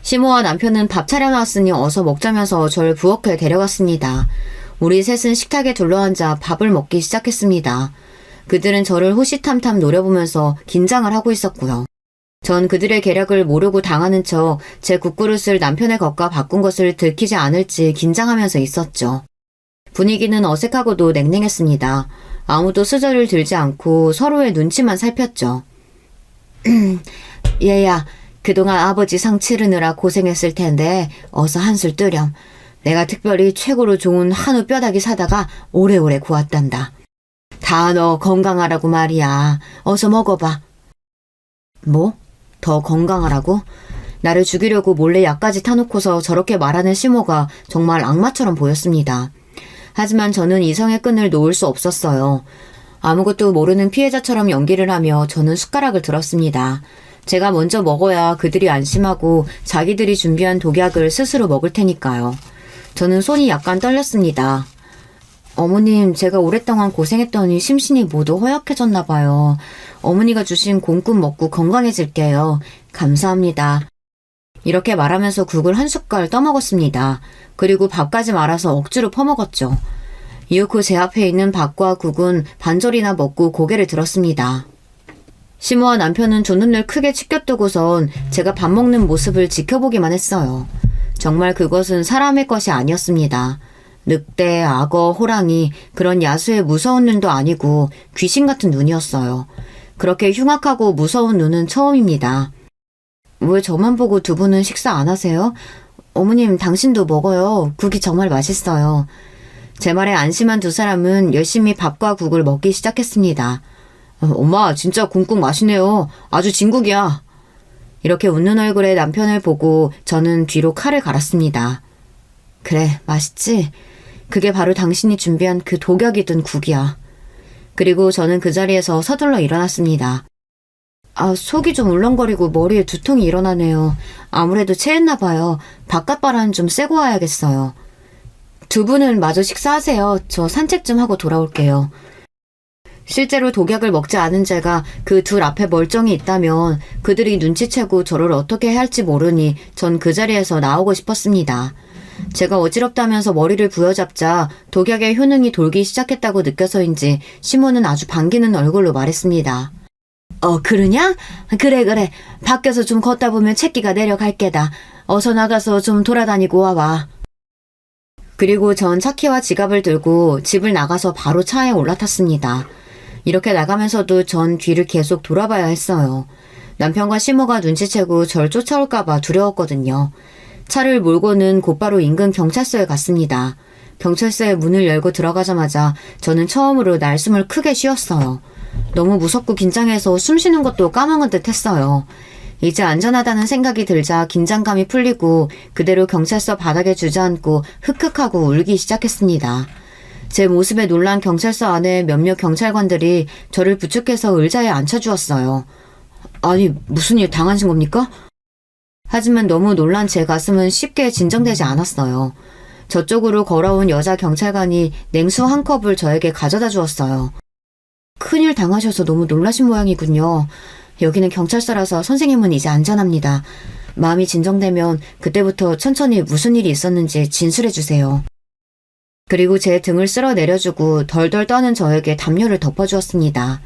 시모와 남편은 밥 차려놨으니 어서 먹자면서 절 부엌에 데려갔습니다. 우리 셋은 식탁에 둘러앉아 밥을 먹기 시작했습니다. 그들은 저를 호시탐탐 노려보면서 긴장을 하고 있었고요. 전 그들의 계략을 모르고 당하는 척 제 국그릇을 남편의 것과 바꾼 것을 들키지 않을지 긴장하면서 있었죠. 분위기는 어색하고도 냉랭했습니다. 아무도 수저를 들지 않고 서로의 눈치만 살폈죠. 얘야, 그동안 아버지 상 치르느라 고생했을 텐데 어서 한술 뜨렴. 내가 특별히 최고로 좋은 한우 뼈다귀 사다가 오래오래 구웠단다. 다 너 건강하라고 말이야. 어서 먹어봐. 뭐? 더 건강하라고? 나를 죽이려고 몰래 약까지 타놓고서 저렇게 말하는 시모가 정말 악마처럼 보였습니다. 하지만 저는 이성의 끈을 놓을 수 없었어요. 아무것도 모르는 피해자처럼 연기를 하며 저는 숟가락을 들었습니다. 제가 먼저 먹어야 그들이 안심하고 자기들이 준비한 독약을 스스로 먹을 테니까요. 저는 손이 약간 떨렸습니다. 어머님, 제가 오랫동안 고생했더니 심신이 모두 허약해졌나 봐요. 어머니가 주신 곰국 먹고 건강해질게요. 감사합니다. 이렇게 말하면서 국을 한 숟갈 떠먹었습니다. 그리고 밥까지 말아서 억지로 퍼먹었죠. 이윽고 제 앞에 있는 밥과 국은 반절이나 먹고 고개를 들었습니다. 시모와 남편은 두 눈을 크게 치켜뜨고선 제가 밥 먹는 모습을 지켜보기만 했어요. 정말 그것은 사람의 것이 아니었습니다. 늑대, 악어, 호랑이, 그런 야수의 무서운 눈도 아니고 귀신 같은 눈이었어요. 그렇게 흉악하고 무서운 눈은 처음입니다. 왜 저만 보고 두 분은 식사 안 하세요? 어머님, 당신도 먹어요. 국이 정말 맛있어요. 제 말에 안심한 두 사람은 열심히 밥과 국을 먹기 시작했습니다. 엄마, 진짜 곰국 맛있네요. 아주 진국이야. 이렇게 웃는 얼굴의 남편을 보고 저는 뒤로 칼을 갈았습니다. 그래, 맛있지? 그게 바로 당신이 준비한 그 독약이 든 국이야. 그리고 저는 그 자리에서 서둘러 일어났습니다. 속이 좀 울렁거리고 머리에 두통이 일어나네요. 아무래도 체했나 봐요. 바깥바람 좀 쐬고 와야겠어요. 두 분은 마저 식사하세요. 저 산책 좀 하고 돌아올게요. 실제로 독약을 먹지 않은 제가 그 둘 앞에 멀쩡히 있다면 그들이 눈치채고 저를 어떻게 해야 할지 모르니 전 그 자리에서 나오고 싶었습니다. 제가 어지럽다면서 머리를 부여잡자 독약의 효능이 돌기 시작했다고 느껴서인지 시모는 아주 반기는 얼굴로 말했습니다. 그러냐? 그래. 밖에서 좀 걷다 보면 채기가 내려갈 게다. 어서 나가서 좀 돌아다니고 와봐. 그리고 전 차키와 지갑을 들고 집을 나가서 바로 차에 올라탔습니다. 이렇게 나가면서도 전 뒤를 계속 돌아봐야 했어요. 남편과 시모가 눈치채고 절 쫓아올까봐 두려웠거든요. 차를 몰고는 곧바로 인근 경찰서에 갔습니다. 경찰서의 문을 열고 들어가자마자 저는 처음으로 날숨을 크게 쉬었어요. 너무 무섭고 긴장해서 숨 쉬는 것도 까먹은 듯 했어요. 이제 안전하다는 생각이 들자 긴장감이 풀리고 그대로 경찰서 바닥에 주저앉고 흑흑하고 울기 시작했습니다. 제 모습에 놀란 경찰서 안에 몇몇 경찰관들이 저를 부축해서 의자에 앉혀주었어요. 아니, 무슨 일 당하신 겁니까? 하지만 너무 놀란 제 가슴은 쉽게 진정되지 않았어요. 저쪽으로 걸어온 여자 경찰관이 냉수 한 컵을 저에게 가져다 주었어요. 큰일 당하셔서 너무 놀라신 모양이군요. 여기는 경찰서라서 선생님은 이제 안전합니다. 마음이 진정되면 그때부터 천천히 무슨 일이 있었는지 진술해 주세요. 그리고 제 등을 쓸어 내려주고 덜덜 떠는 저에게 담요를 덮어주었습니다.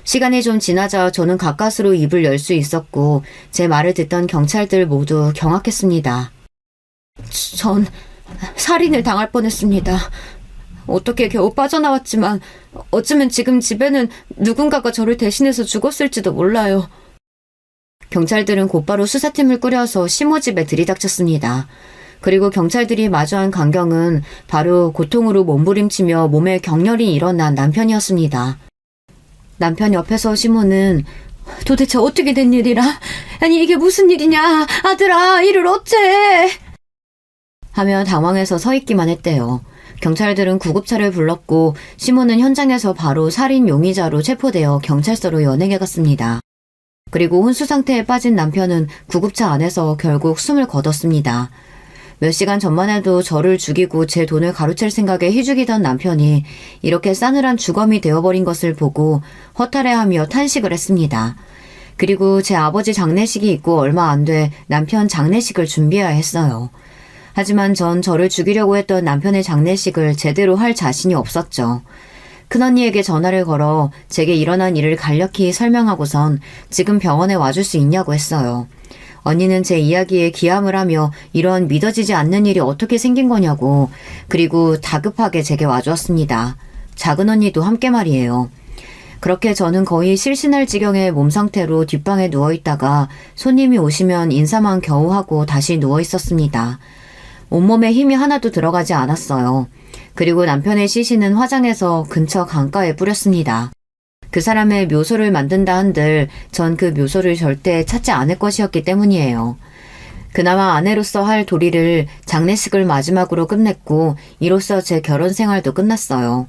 시간이 좀 지나자 저는 가까스로 입을 열 수 있었고 제 말을 듣던 경찰들 모두 경악했습니다. 전 살인을 당할 뻔했습니다. 어떻게 겨우 빠져나왔지만 어쩌면 지금 집에는 누군가가 저를 대신해서 죽었을지도 몰라요. 경찰들은 곧바로 수사팀을 꾸려서 시모 집에 들이닥쳤습니다. 그리고 경찰들이 마주한 광경은 바로 고통으로 몸부림치며 몸에 격렬히 일어난 남편이었습니다. 남편 옆에서 시모는 도대체 어떻게 된 일이라? 아니 이게 무슨 일이냐? 아들아 이를 어째? 하며 당황해서 서 있기만 했대요. 경찰들은 구급차를 불렀고 시모는 현장에서 바로 살인 용의자로 체포되어 경찰서로 연행해 갔습니다. 그리고 혼수 상태에 빠진 남편은 구급차 안에서 결국 숨을 거뒀습니다. 몇 시간 전만 해도 저를 죽이고 제 돈을 가로챌 생각에 희죽이던 남편이 이렇게 싸늘한 주검이 되어버린 것을 보고 허탈해하며 탄식을 했습니다. 그리고 제 아버지 장례식이 있고 얼마 안 돼 남편 장례식을 준비해야 했어요. 하지만 전 저를 죽이려고 했던 남편의 장례식을 제대로 할 자신이 없었죠. 큰언니에게 전화를 걸어 제게 일어난 일을 간략히 설명하고선 지금 병원에 와줄 수 있냐고 했어요. 언니는 제 이야기에 기함을 하며 이런 믿어지지 않는 일이 어떻게 생긴 거냐고, 그리고 다급하게 제게 와주었습니다. 작은 언니도 함께 말이에요. 그렇게 저는 거의 실신할 지경의 몸 상태로 뒷방에 누워있다가 손님이 오시면 인사만 겨우 하고 다시 누워있었습니다. 온몸에 힘이 하나도 들어가지 않았어요. 그리고 남편의 시신은 화장해서 근처 강가에 뿌렸습니다. 그 사람의 묘소를 만든다 한들 전 그 묘소를 절대 찾지 않을 것이었기 때문이에요. 그나마 아내로서 할 도리를 장례식을 마지막으로 끝냈고 이로써 제 결혼 생활도 끝났어요.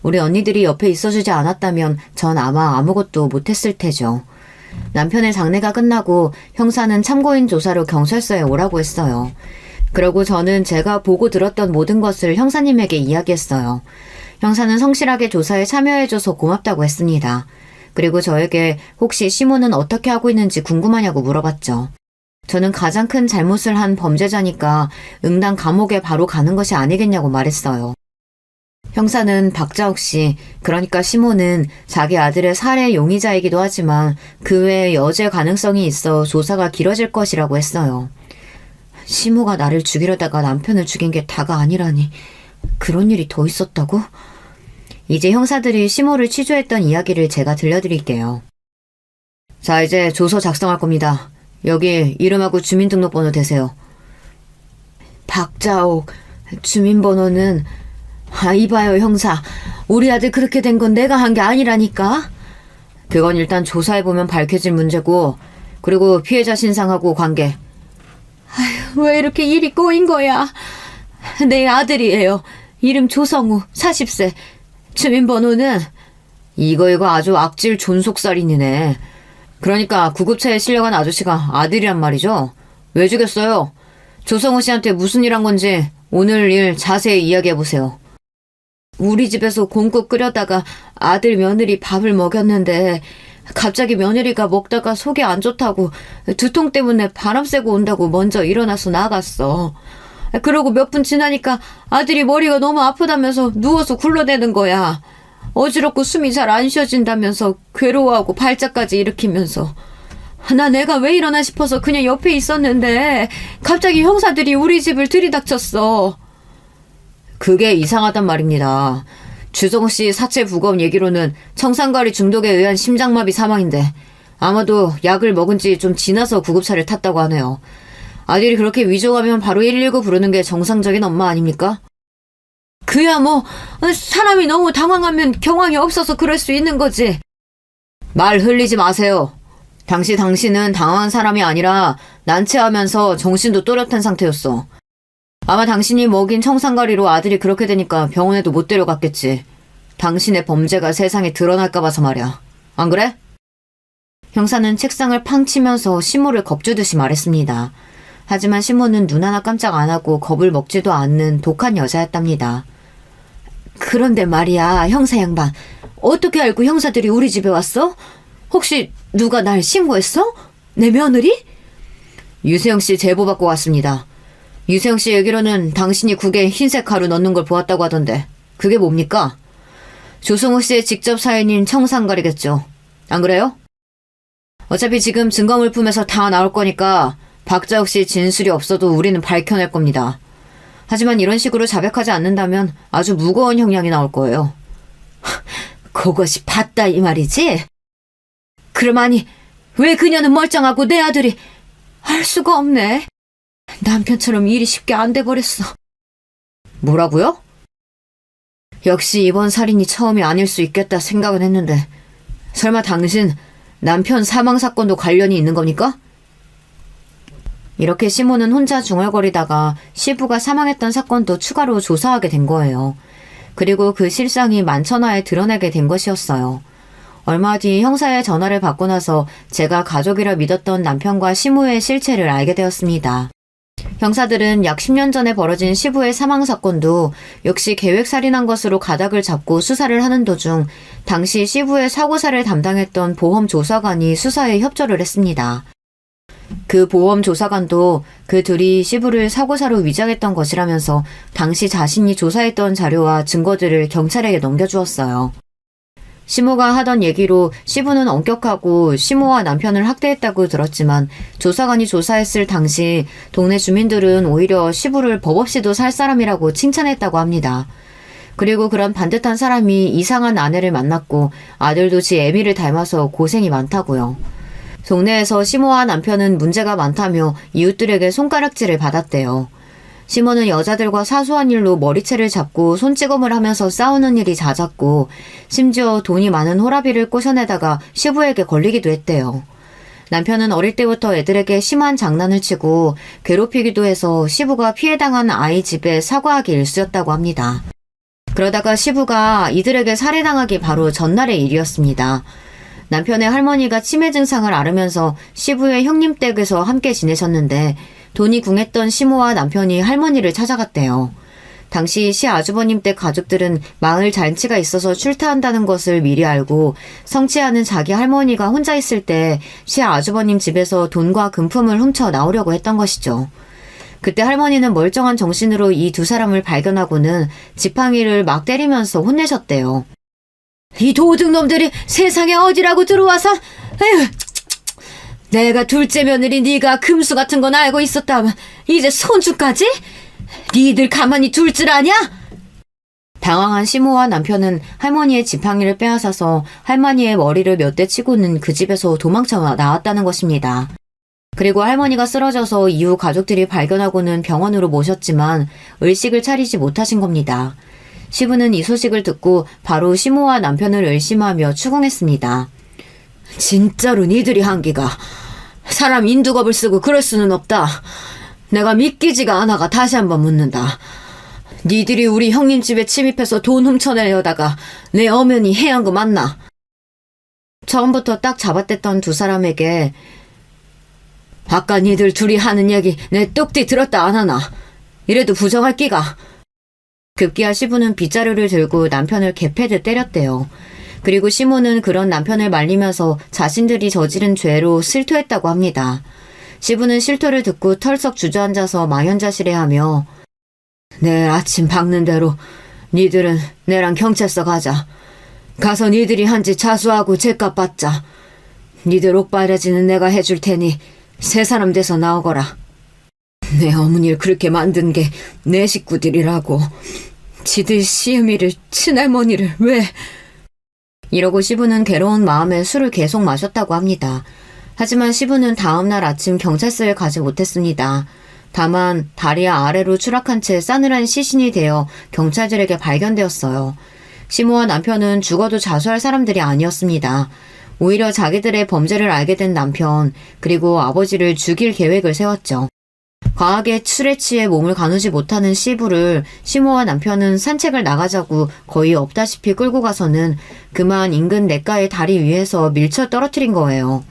우리 언니들이 옆에 있어주지 않았다면 전 아마 아무것도 못했을 테죠. 남편의 장례가 끝나고 형사는 참고인 조사로 경찰서에 오라고 했어요. 그러고 저는 제가 보고 들었던 모든 것을 형사님에게 이야기했어요. 형사는 성실하게 조사에 참여해줘서 고맙다고 했습니다. 그리고 저에게 혹시 시모는 어떻게 하고 있는지 궁금하냐고 물어봤죠. 저는 가장 큰 잘못을 한 범죄자니까 응당 감옥에 바로 가는 것이 아니겠냐고 말했어요. 형사는 박자옥 씨, 그러니까 시모는 자기 아들의 살해 용의자이기도 하지만 그 외에 여죄 가능성이 있어 조사가 길어질 것이라고 했어요. 시모가 나를 죽이려다가 남편을 죽인 게 다가 아니라니, 그런 일이 더 있었다고? 이제 형사들이 시모를 취조했던 이야기를 제가 들려드릴게요. 자, 이제 조서 작성할 겁니다. 여기 이름하고 주민등록번호 대세요. 박자옥, 주민번호는... 이봐요, 형사. 우리 아들 그렇게 된 건 내가 한 게 아니라니까? 그건 일단 조사해보면 밝혀질 문제고, 그리고 피해자 신상하고 관계. 아휴, 왜 이렇게 일이 꼬인 거야? 내 아들이에요. 이름 조성우, 40세. 주민번호는... 이거 아주 악질 존속살인이네. 그러니까 구급차에 실려간 아저씨가 아들이란 말이죠? 왜 죽였어요? 조성우 씨한테 무슨 일 한 건지 오늘 일 자세히 이야기해보세요. 우리 집에서 곰국 끓여다가 아들 며느리 밥을 먹였는데 갑자기 며느리가 먹다가 속이 안 좋다고 두통 때문에 바람 쐬고 온다고 먼저 일어나서 나갔어. 그러고 몇 분 지나니까 아들이 머리가 너무 아프다면서 누워서 굴러대는 거야. 어지럽고 숨이 잘 안 쉬어진다면서 괴로워하고 발작까지 일으키면서. 나 내가 왜 이러나 싶어서 그냥 옆에 있었는데 갑자기 형사들이 우리 집을 들이닥쳤어. 그게 이상하단 말입니다. 주정우 씨 사체 부검 얘기로는 청산가리 중독에 의한 심장마비 사망인데 아마도 약을 먹은 지 좀 지나서 구급차를 탔다고 하네요. 아들이 그렇게 위중하면 바로 119 부르는 게 정상적인 엄마 아닙니까? 그야 뭐 사람이 너무 당황하면 경황이 없어서 그럴 수 있는 거지. 말 흘리지 마세요. 당신은 당황한 사람이 아니라 난체하면서 정신도 또렷한 상태였어. 아마 당신이 먹인 청산가리로 아들이 그렇게 되니까 병원에도 못 데려갔겠지. 당신의 범죄가 세상에 드러날까 봐서 말이야. 안 그래? 형사는 책상을 팡 치면서 시모를 겁주듯이 말했습니다. 하지만 시모는 눈 하나 깜짝 안 하고 겁을 먹지도 않는 독한 여자였답니다. 그런데 말이야, 형사 양반. 어떻게 알고 형사들이 우리 집에 왔어? 혹시 누가 날 신고했어? 내 며느리? 유세영 씨 제보 받고 왔습니다. 유세영 씨 얘기로는 당신이 국에 흰색 가루 넣는 걸 보았다고 하던데 그게 뭡니까? 조승우 씨의 직접 사연인 청산가리겠죠. 안 그래요? 어차피 지금 증거물품에서 다 나올 거니까 박자욱 씨 진술이 없어도 우리는 밝혀낼 겁니다. 하지만 이런 식으로 자백하지 않는다면 아주 무거운 형량이 나올 거예요. 그것이 봤다 이 말이지? 그럼 아니 왜 그녀는 멀쩡하고 내 아들이... 알 수가 없네. 남편처럼 일이 쉽게 안 돼버렸어. 뭐라고요? 역시 이번 살인이 처음이 아닐 수 있겠다 생각은 했는데 설마 당신 남편 사망 사건도 관련이 있는 겁니까? 이렇게 시모는 혼자 중얼거리다가 시부가 사망했던 사건도 추가로 조사하게 된 거예요. 그리고 그 실상이 만천하에 드러나게 된 것이었어요. 얼마 뒤 형사의 전화를 받고 나서 제가 가족이라 믿었던 남편과 시모의 실체를 알게 되었습니다. 형사들은 약 10년 전에 벌어진 시부의 사망 사건도 역시 계획살인한 것으로 가닥을 잡고 수사를 하는 도중 당시 시부의 사고사를 담당했던 보험조사관이 수사에 협조를 했습니다. 그 보험조사관도 그 둘이 시부를 사고사로 위장했던 것이라면서 당시 자신이 조사했던 자료와 증거들을 경찰에게 넘겨주었어요. 시모가 하던 얘기로 시부는 엄격하고 시모와 남편을 학대했다고 들었지만 조사관이 조사했을 당시 동네 주민들은 오히려 시부를 법 없이도 살 사람이라고 칭찬했다고 합니다. 그리고 그런 반듯한 사람이 이상한 아내를 만났고 아들도 지 애미를 닮아서 고생이 많다고요. 동네에서 시모와 남편은 문제가 많다며 이웃들에게 손가락질을 받았대요. 시모는 여자들과 사소한 일로 머리채를 잡고 손찌검을 하면서 싸우는 일이 잦았고 심지어 돈이 많은 호라비를 꼬셔내다가 시부에게 걸리기도 했대요. 남편은 어릴 때부터 애들에게 심한 장난을 치고 괴롭히기도 해서 시부가 피해당한 아이 집에 사과하기 일쑤였다고 합니다. 그러다가 시부가 이들에게 살해당하기 바로 전날의 일이었습니다. 남편의 할머니가 치매 증상을 앓으면서 시부의 형님 댁에서 함께 지내셨는데 돈이 궁했던 시모와 남편이 할머니를 찾아갔대요. 당시 시아주버님 댁 가족들은 마을 잔치가 있어서 출타한다는 것을 미리 알고 성취하는 자기 할머니가 혼자 있을 때 시아주버님 집에서 돈과 금품을 훔쳐 나오려고 했던 것이죠. 그때 할머니는 멀쩡한 정신으로 이 두 사람을 발견하고는 지팡이를 막 때리면서 혼내셨대요. 이 도둑놈들이 세상에 어디라고 들어와서, 에휴, 내가 둘째 며느리 네가 금수 같은 건 알고 있었다면 이제 손주까지? 니들 가만히 둘 줄 아냐? 당황한 시모와 남편은 할머니의 지팡이를 빼앗아서 할머니의 머리를 몇 대 치고는 그 집에서 도망쳐 나왔다는 것입니다. 그리고 할머니가 쓰러져서 이후 가족들이 발견하고는 병원으로 모셨지만 의식을 차리지 못하신 겁니다. 시부는 이 소식을 듣고 바로 시모와 남편을 의심하며 추궁했습니다. 진짜로 니들이 한 기가 사람 인두겁을 쓰고 그럴 수는 없다. 내가 믿기지가 않아가 다시 한번 묻는다. 니들이 우리 형님 집에 침입해서 돈 훔쳐내려다가 내 어머니 해한 거 맞나? 처음부터 딱 잡아댔던 두 사람에게 아까 니들 둘이 하는 얘기 내 똑띠 들었다 안 하나? 이래도 부정할 끼가. 급기야 시부는 빗자루를 들고 남편을 개패듯 때렸대요. 그리고 시모는 그런 남편을 말리면서 자신들이 저지른 죄로 실토했다고 합니다. 시부는 실토를 듣고 털썩 주저앉아서 망연자실해하며 내일 아침 박는 대로 니들은 내랑 경찰서 가자. 가서 니들이 한 짓 자수하고 죄값 받자. 니들 옥바라지는 내가 해줄 테니 세 사람 돼서 나오거라. 내 어머니를 그렇게 만든 게 내 식구들이라고. 지들 시음이를 친할머니를 왜... 이러고 시부는 괴로운 마음에 술을 계속 마셨다고 합니다. 하지만 시부는 다음날 아침 경찰서에 가지 못했습니다. 다만 다리 아래로 추락한 채 싸늘한 시신이 되어 경찰들에게 발견되었어요. 시모와 남편은 죽어도 자수할 사람들이 아니었습니다. 오히려 자기들의 범죄를 알게 된 남편, 그리고 아버지를 죽일 계획을 세웠죠. 과하게 술에 취해 몸을 가누지 못하는 시부를 시모와 남편은 산책을 나가자고 거의 없다시피 끌고 가서는 그만 인근 냇가의 다리 위에서 밀쳐 떨어뜨린 거예요.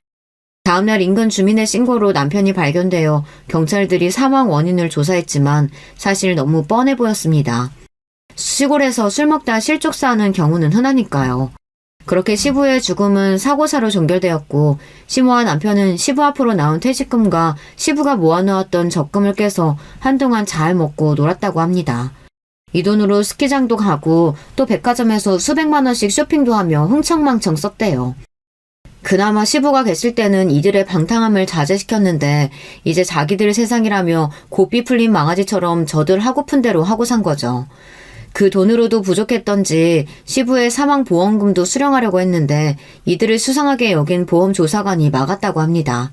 다음날 인근 주민의 신고로 남편이 발견되어 경찰들이 사망 원인을 조사했지만 사실 너무 뻔해 보였습니다. 시골에서 술 먹다 실족사하는 경우는 흔하니까요. 그렇게 시부의 죽음은 사고사로 종결되었고 시모와 남편은 시부 앞으로 나온 퇴직금과 시부가 모아놓았던 적금을 깨서 한동안 잘 먹고 놀았다고 합니다. 이 돈으로 스키장도 가고 또 백화점에서 수백만 원씩 쇼핑도 하며 흥청망청 썼대요. 그나마 시부가 계실 때는 이들의 방탕함을 자제시켰는데 이제 자기들 세상이라며 고삐 풀린 망아지처럼 저들 하고픈 대로 하고 산 거죠. 그 돈으로도 부족했던지 시부의 사망 보험금도 수령하려고 했는데 이들을 수상하게 여긴 보험조사관이 막았다고 합니다.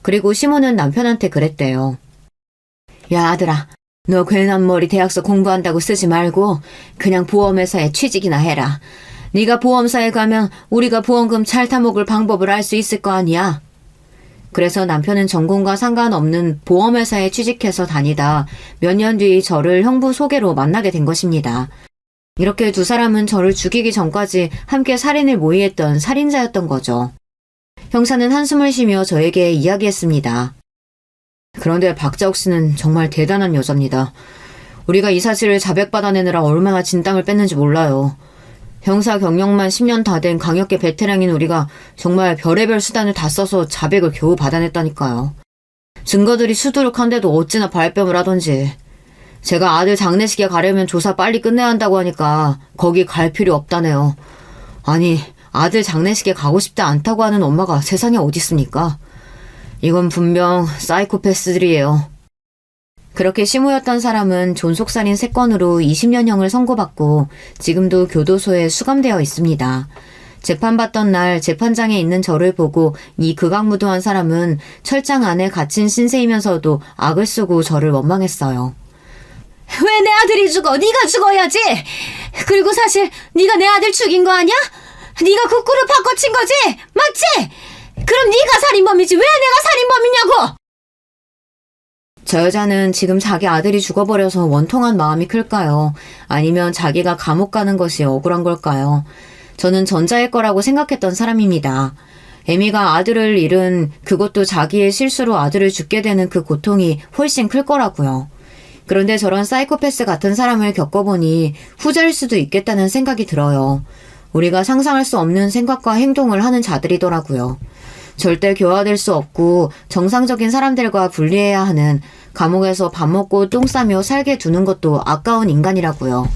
그리고 시모는 남편한테 그랬대요. 야 아들아, 너 괜한 머리 대학서 공부한다고 쓰지 말고 그냥 보험회사에 취직이나 해라. 네가 보험사에 가면 우리가 보험금 잘 타먹을 방법을 알 수 있을 거 아니야. 그래서 남편은 전공과 상관없는 보험회사에 취직해서 다니다 몇 년 뒤 저를 형부 소개로 만나게 된 것입니다. 이렇게 두 사람은 저를 죽이기 전까지 함께 살인을 모의했던 살인자였던 거죠. 형사는 한숨을 쉬며 저에게 이야기했습니다. 그런데 박자옥 씨는 정말 대단한 여자입니다. 우리가 이 사실을 자백받아내느라 얼마나 진땀을 뺐는지 몰라요. 형사 경력만 10년 다 된 강력계 베테랑인 우리가 정말 별의별 수단을 다 써서 자백을 겨우 받아냈다니까요. 증거들이 수두룩한데도 어찌나 발뺌을 하던지. 제가 아들 장례식에 가려면 조사 빨리 끝내야 한다고 하니까 거기 갈 필요 없다네요. 아니, 아들 장례식에 가고 싶지 않다고 하는 엄마가 세상에 어디 있습니까? 이건 분명 사이코패스들이에요. 그렇게 시무였던 사람은 존속살인 3건으로 20년형을 선고받고 지금도 교도소에 수감되어 있습니다. 재판받던 날 재판장에 있는 저를 보고 이 극악무도한 사람은 철장 안에 갇힌 신세이면서도 악을 쓰고 저를 원망했어요. 왜 내 아들이 죽어? 네가 죽어야지. 그리고 사실 네가 내 아들 죽인 거 아니야? 네가 국구를 바꿔친 거지? 맞지? 그럼 네가 살인범이지 왜 내가 살인범이냐고! 저 여자는 지금 자기 아들이 죽어버려서 원통한 마음이 클까요? 아니면 자기가 감옥 가는 것이 억울한 걸까요? 저는 전자일 거라고 생각했던 사람입니다. 에미가 아들을 잃은 그것도 자기의 실수로 아들을 죽게 되는 그 고통이 훨씬 클 거라고요. 그런데 저런 사이코패스 같은 사람을 겪어보니 후자일 수도 있겠다는 생각이 들어요. 우리가 상상할 수 없는 생각과 행동을 하는 자들이더라고요. 절대 교화될 수 없고 정상적인 사람들과 분리해야 하는, 감옥에서 밥 먹고 똥 싸며 살게 두는 것도 아까운 인간이라고요.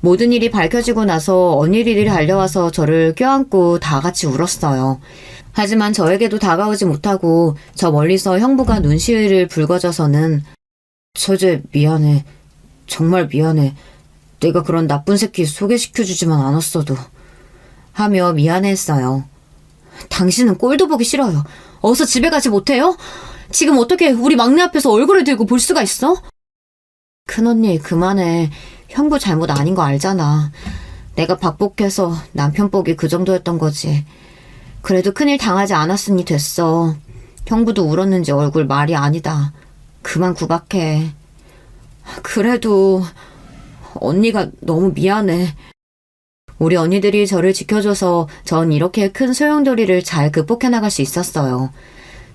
모든 일이 밝혀지고 나서 언니들이 달려와서 저를 껴안고 다 같이 울었어요. 하지만 저에게도 다가오지 못하고 저 멀리서 형부가 눈시울을 붉어져서는 처제 미안해. 정말 미안해. 내가 그런 나쁜 새끼 소개시켜주지만 않았어도 하며 미안해했어요. 당신은 꼴도 보기 싫어요. 어서 집에 가지 못해요? 지금 어떻게 우리 막내 앞에서 얼굴을 들고 볼 수가 있어? 큰언니 그만해. 형부 잘못 아닌 거 알잖아. 내가 박복해서 남편 복이 그 정도였던 거지. 그래도 큰일 당하지 않았으니 됐어. 형부도 울었는지 얼굴 말이 아니다. 그만 구박해. 그래도 언니가 너무 미안해. 우리 언니들이 저를 지켜줘서 전 이렇게 큰 소용돌이를 잘 극복해 나갈 수 있었어요.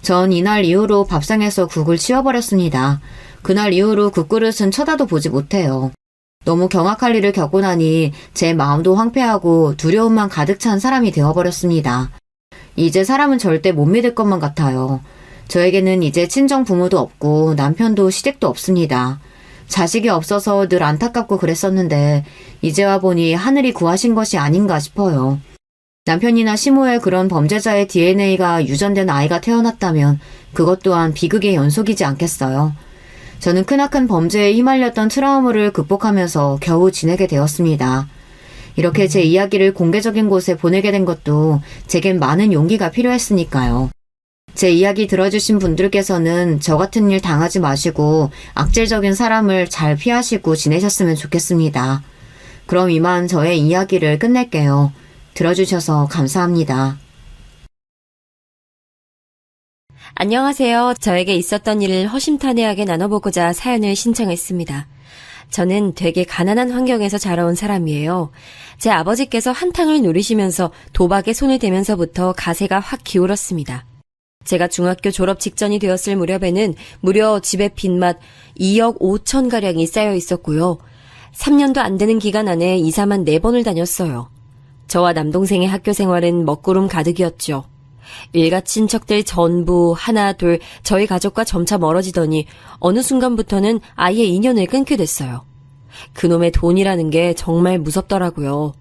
전 이날 이후로 밥상에서 국을 치워버렸습니다. 그날 이후로 국그릇은 쳐다도 보지 못해요. 너무 경악할 일을 겪고 나니 제 마음도 황폐하고 두려움만 가득 찬 사람이 되어버렸습니다. 이제 사람은 절대 못 믿을 것만 같아요. 저에게는 이제 친정 부모도 없고 남편도 시댁도 없습니다. 자식이 없어서 늘 안타깝고 그랬었는데 이제와 보니 하늘이 구하신 것이 아닌가 싶어요. 남편이나 시모의 그런 범죄자의 DNA가 유전된 아이가 태어났다면 그것 또한 비극의 연속이지 않겠어요. 저는 크나큰 범죄에 휘말렸던 트라우마를 극복하면서 겨우 지내게 되었습니다. 이렇게 제 이야기를 공개적인 곳에 보내게 된 것도 제겐 많은 용기가 필요했으니까요. 제 이야기 들어주신 분들께서는 저 같은 일 당하지 마시고 악질적인 사람을 잘 피하시고 지내셨으면 좋겠습니다. 그럼 이만 저의 이야기를 끝낼게요. 들어주셔서 감사합니다. 안녕하세요. 저에게 있었던 일을 허심탄회하게 나눠보고자 사연을 신청했습니다. 저는 되게 가난한 환경에서 자라온 사람이에요. 제 아버지께서 한탕을 누리시면서 도박에 손을 대면서부터 가세가 확 기울었습니다. 제가 중학교 졸업 직전이 되었을 무렵에는 무려 집에 빚맛 2억 5천가량이 쌓여 있었고요. 3년도 안 되는 기간 안에 이사만 4번을 다녔어요. 저와 남동생의 학교 생활은 먹구름 가득이었죠. 일가 친척들 전부 하나 둘 저희 가족과 점차 멀어지더니 어느 순간부터는 아예 인연을 끊게 됐어요. 그놈의 돈이라는 게 정말 무섭더라고요.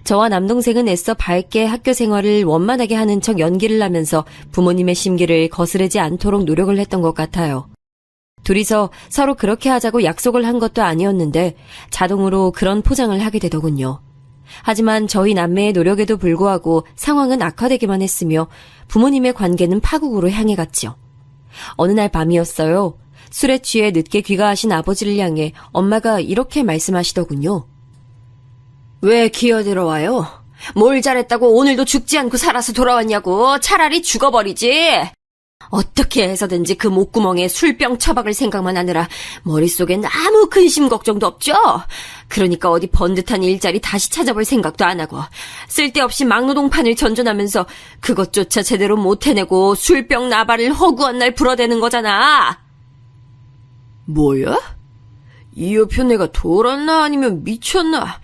저와 남동생은 애써 밝게 학교 생활을 원만하게 하는 척 연기를 하면서 부모님의 심기를 거스르지 않도록 노력을 했던 것 같아요. 둘이서 서로 그렇게 하자고 약속을 한 것도 아니었는데 자동으로 그런 포장을 하게 되더군요. 하지만 저희 남매의 노력에도 불구하고 상황은 악화되기만 했으며 부모님의 관계는 파국으로 향해 갔죠. 어느 날 밤이었어요. 술에 취해 늦게 귀가하신 아버지를 향해 엄마가 이렇게 말씀하시더군요. 왜 기어들어와요? 뭘 잘했다고 오늘도 죽지 않고 살아서 돌아왔냐고. 차라리 죽어버리지. 어떻게 해서든지 그 목구멍에 술병 처박을 생각만 하느라 머릿속엔 아무 근심 걱정도 없죠. 그러니까 어디 번듯한 일자리 다시 찾아볼 생각도 안 하고 쓸데없이 막노동판을 전전하면서 그것조차 제대로 못 해내고 술병 나발을 허구한 날 불어대는 거잖아. 뭐야? 이 옆에 내가 돌았나 아니면 미쳤나?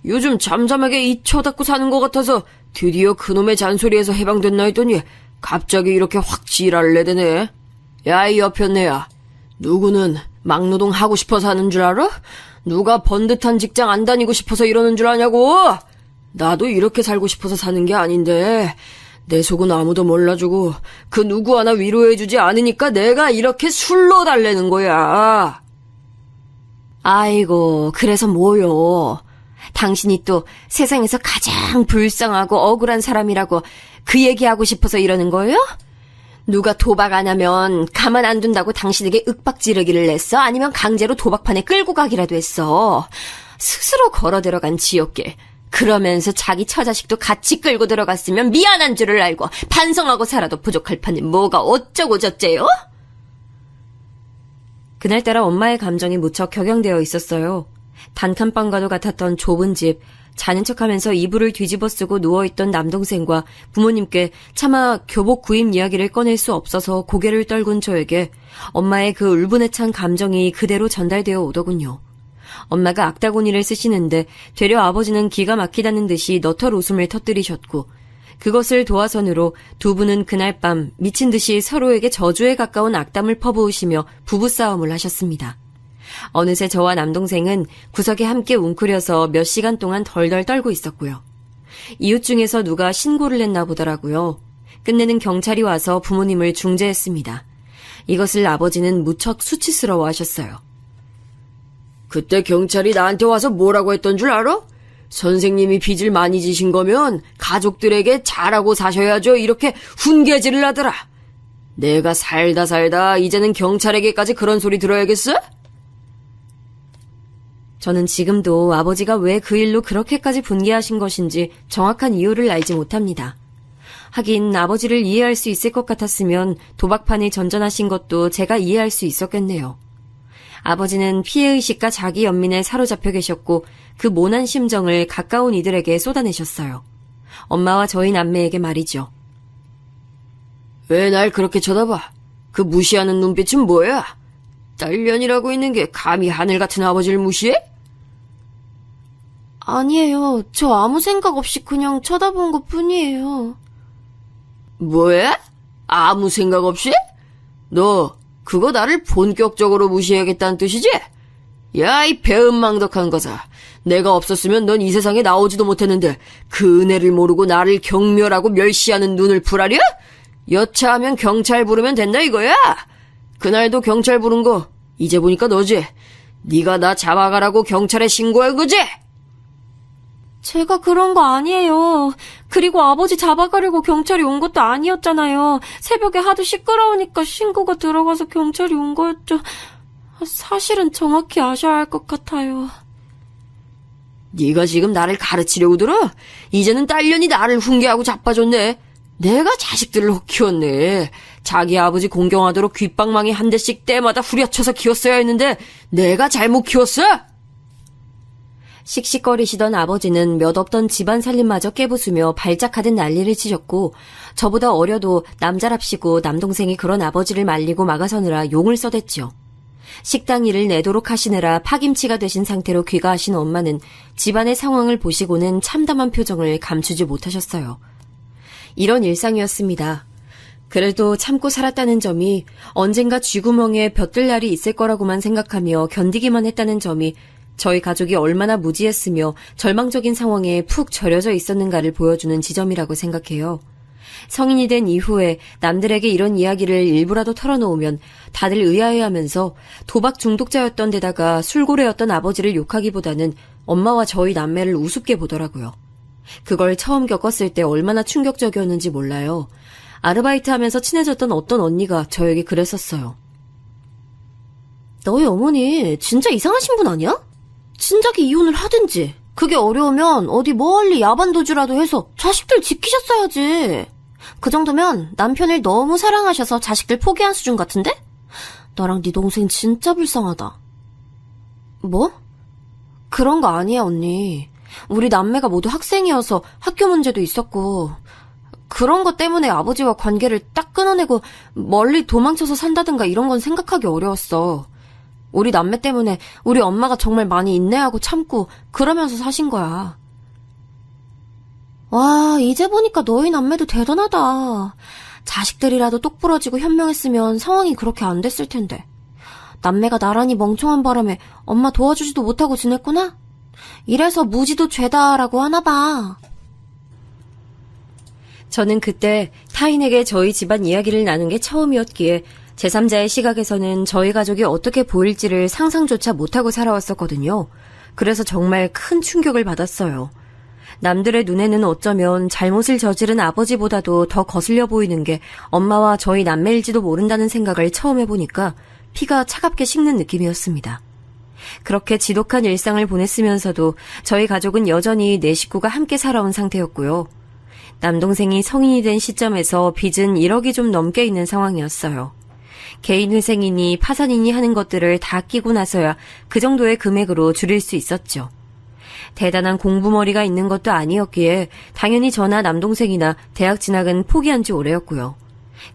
요즘 잠잠하게 이 쳐닫고 사는 것 같아서 드디어 그놈의 잔소리에서 해방됐나 했더니 갑자기 이렇게 확 지랄을 내대네. 야, 이 여편네야. 누구는 막노동 하고 싶어서 하는 줄 알아? 누가 번듯한 직장 안 다니고 싶어서 이러는 줄 아냐고? 나도 이렇게 살고 싶어서 사는 게 아닌데 내 속은 아무도 몰라주고 그 누구 하나 위로해주지 않으니까 내가 이렇게 술로 달래는 거야. 아이고, 그래서 뭐요? 당신이 또 세상에서 가장 불쌍하고 억울한 사람이라고 그 얘기하고 싶어서 이러는 거예요? 누가 도박 안 하면 가만 안 둔다고 당신에게 윽박지르기를 냈어? 아니면 강제로 도박판에 끌고 가기라도 했어? 스스로 걸어 들어간 지옥길. 그러면서 자기 처자식도 같이 끌고 들어갔으면 미안한 줄을 알고 반성하고 살아도 부족할 판에 뭐가 어쩌고 저쩌요? 그날따라 엄마의 감정이 무척 격양되어 있었어요. 단칸방과도 같았던 좁은 집, 자는 척하면서 이불을 뒤집어 쓰고 누워있던 남동생과 부모님께 차마 교복 구입 이야기를 꺼낼 수 없어서 고개를 떨군 저에게 엄마의 그 울분에 찬 감정이 그대로 전달되어 오더군요. 엄마가 악다구니를 쓰시는데 되려 아버지는 기가 막히다는 듯이 너털 웃음을 터뜨리셨고 그것을 도화선으로 두 분은 그날 밤 미친 듯이 서로에게 저주에 가까운 악담을 퍼부으시며 부부싸움을 하셨습니다. 어느새 저와 남동생은 구석에 함께 웅크려서 몇 시간 동안 덜덜 떨고 있었고요. 이웃 중에서 누가 신고를 했나 보더라고요. 끝내는 경찰이 와서 부모님을 중재했습니다. 이것을 아버지는 무척 수치스러워 하셨어요. 그때 경찰이 나한테 와서 뭐라고 했던 줄 알아? 선생님이 빚을 많이 지신 거면 가족들에게 잘하고 사셔야죠. 이렇게 훈계질을 하더라. 내가 살다 이제는 경찰에게까지 그런 소리 들어야겠어? 저는 지금도 아버지가 왜 그 일로 그렇게까지 분개하신 것인지 정확한 이유를 알지 못합니다. 하긴 아버지를 이해할 수 있을 것 같았으면 도박판을 전전하신 것도 제가 이해할 수 있었겠네요. 아버지는 피해의식과 자기 연민에 사로잡혀 계셨고 그 모난 심정을 가까운 이들에게 쏟아내셨어요. 엄마와 저희 남매에게 말이죠. 왜 날 그렇게 쳐다봐? 그 무시하는 눈빛은 뭐야? 딸년이라고 있는 게 감히 하늘 같은 아버지를 무시해? 아니에요. 저 아무 생각 없이 그냥 쳐다본 것 뿐이에요. 뭐야? 아무 생각 없이? 너 그거 나를 본격적으로 무시해야겠다는 뜻이지? 야, 이 배은망덕한 거사. 내가 없었으면 넌 이 세상에 나오지도 못했는데 그 은혜를 모르고 나를 경멸하고 멸시하는 눈을 풀하려? 여차하면 경찰 부르면 된다 이거야? 그날도 경찰 부른 거 이제 보니까 너지? 네가 나 잡아가라고 경찰에 신고한 거지? 제가 그런 거 아니에요. 그리고 아버지 잡아가려고 경찰이 온 것도 아니었잖아요. 새벽에 하도 시끄러우니까 신고가 들어가서 경찰이 온 거였죠. 사실은 정확히 아셔야 할 것 같아요. 네가 지금 나를 가르치려고 들어? 이제는 딸년이 나를 훈계하고 자빠졌네. 내가 자식들을 혹 키웠네. 자기 아버지 공경하도록 귓방망이 한 대씩 때마다 후려쳐서 키웠어야 했는데 내가 잘못 키웠어? 씩씩거리시던 아버지는 몇 없던 집안 살림마저 깨부수며 발작하듯 난리를 치셨고 저보다 어려도 남자랍시고 남동생이 그런 아버지를 말리고 막아서느라 용을 써댔죠. 식당 일을 내도록 하시느라 파김치가 되신 상태로 귀가하신 엄마는 집안의 상황을 보시고는 참담한 표정을 감추지 못하셨어요. 이런 일상이었습니다. 그래도 참고 살았다는 점이 언젠가 쥐구멍에 벼뜰 날이 있을 거라고만 생각하며 견디기만 했다는 점이 저희 가족이 얼마나 무지했으며 절망적인 상황에 푹 절여져 있었는가를 보여주는 지점이라고 생각해요. 성인이 된 이후에 남들에게 이런 이야기를 일부라도 털어놓으면 다들 의아해하면서 도박 중독자였던 데다가 술고래였던 아버지를 욕하기보다는 엄마와 저희 남매를 우습게 보더라고요. 그걸 처음 겪었을 때 얼마나 충격적이었는지 몰라요. 아르바이트하면서 친해졌던 어떤 언니가 저에게 그랬었어요. 너희 어머니 진짜 이상하신 분 아니야? 진작에 이혼을 하든지 그게 어려우면 어디 멀리 야반도주라도 해서 자식들 지키셨어야지. 그 정도면 남편을 너무 사랑하셔서 자식들 포기한 수준 같은데? 나랑 네 동생 진짜 불쌍하다. 뭐? 그런 거 아니야 언니. 우리 남매가 모두 학생이어서 학교 문제도 있었고 그런 것 때문에 아버지와 관계를 딱 끊어내고 멀리 도망쳐서 산다든가 이런 건 생각하기 어려웠어. 우리 남매 때문에 우리 엄마가 정말 많이 인내하고 참고 그러면서 사신 거야. 와, 이제 보니까 너희 남매도 대단하다. 자식들이라도 똑부러지고 현명했으면 상황이 그렇게 안 됐을 텐데. 남매가 나란히 멍청한 바람에 엄마 도와주지도 못하고 지냈구나? 이래서 무지도 죄다라고 하나 봐. 저는 그때 타인에게 저희 집안 이야기를 나눈 게 처음이었기에 제3자의 시각에서는 저희 가족이 어떻게 보일지를 상상조차 못하고 살아왔었거든요. 그래서 정말 큰 충격을 받았어요. 남들의 눈에는 어쩌면 잘못을 저지른 아버지보다도 더 거슬려 보이는 게 엄마와 저희 남매일지도 모른다는 생각을 처음 해보니까 피가 차갑게 식는 느낌이었습니다. 그렇게 지독한 일상을 보냈으면서도 저희 가족은 여전히 네 식구가 함께 살아온 상태였고요. 남동생이 성인이 된 시점에서 빚은 1억이 좀 넘게 있는 상황이었어요. 개인 회생이니 파산이니 하는 것들을 다 끼고 나서야 그 정도의 금액으로 줄일 수 있었죠. 대단한 공부머리가 있는 것도 아니었기에 당연히 저나 남동생이나 대학 진학은 포기한 지 오래였고요.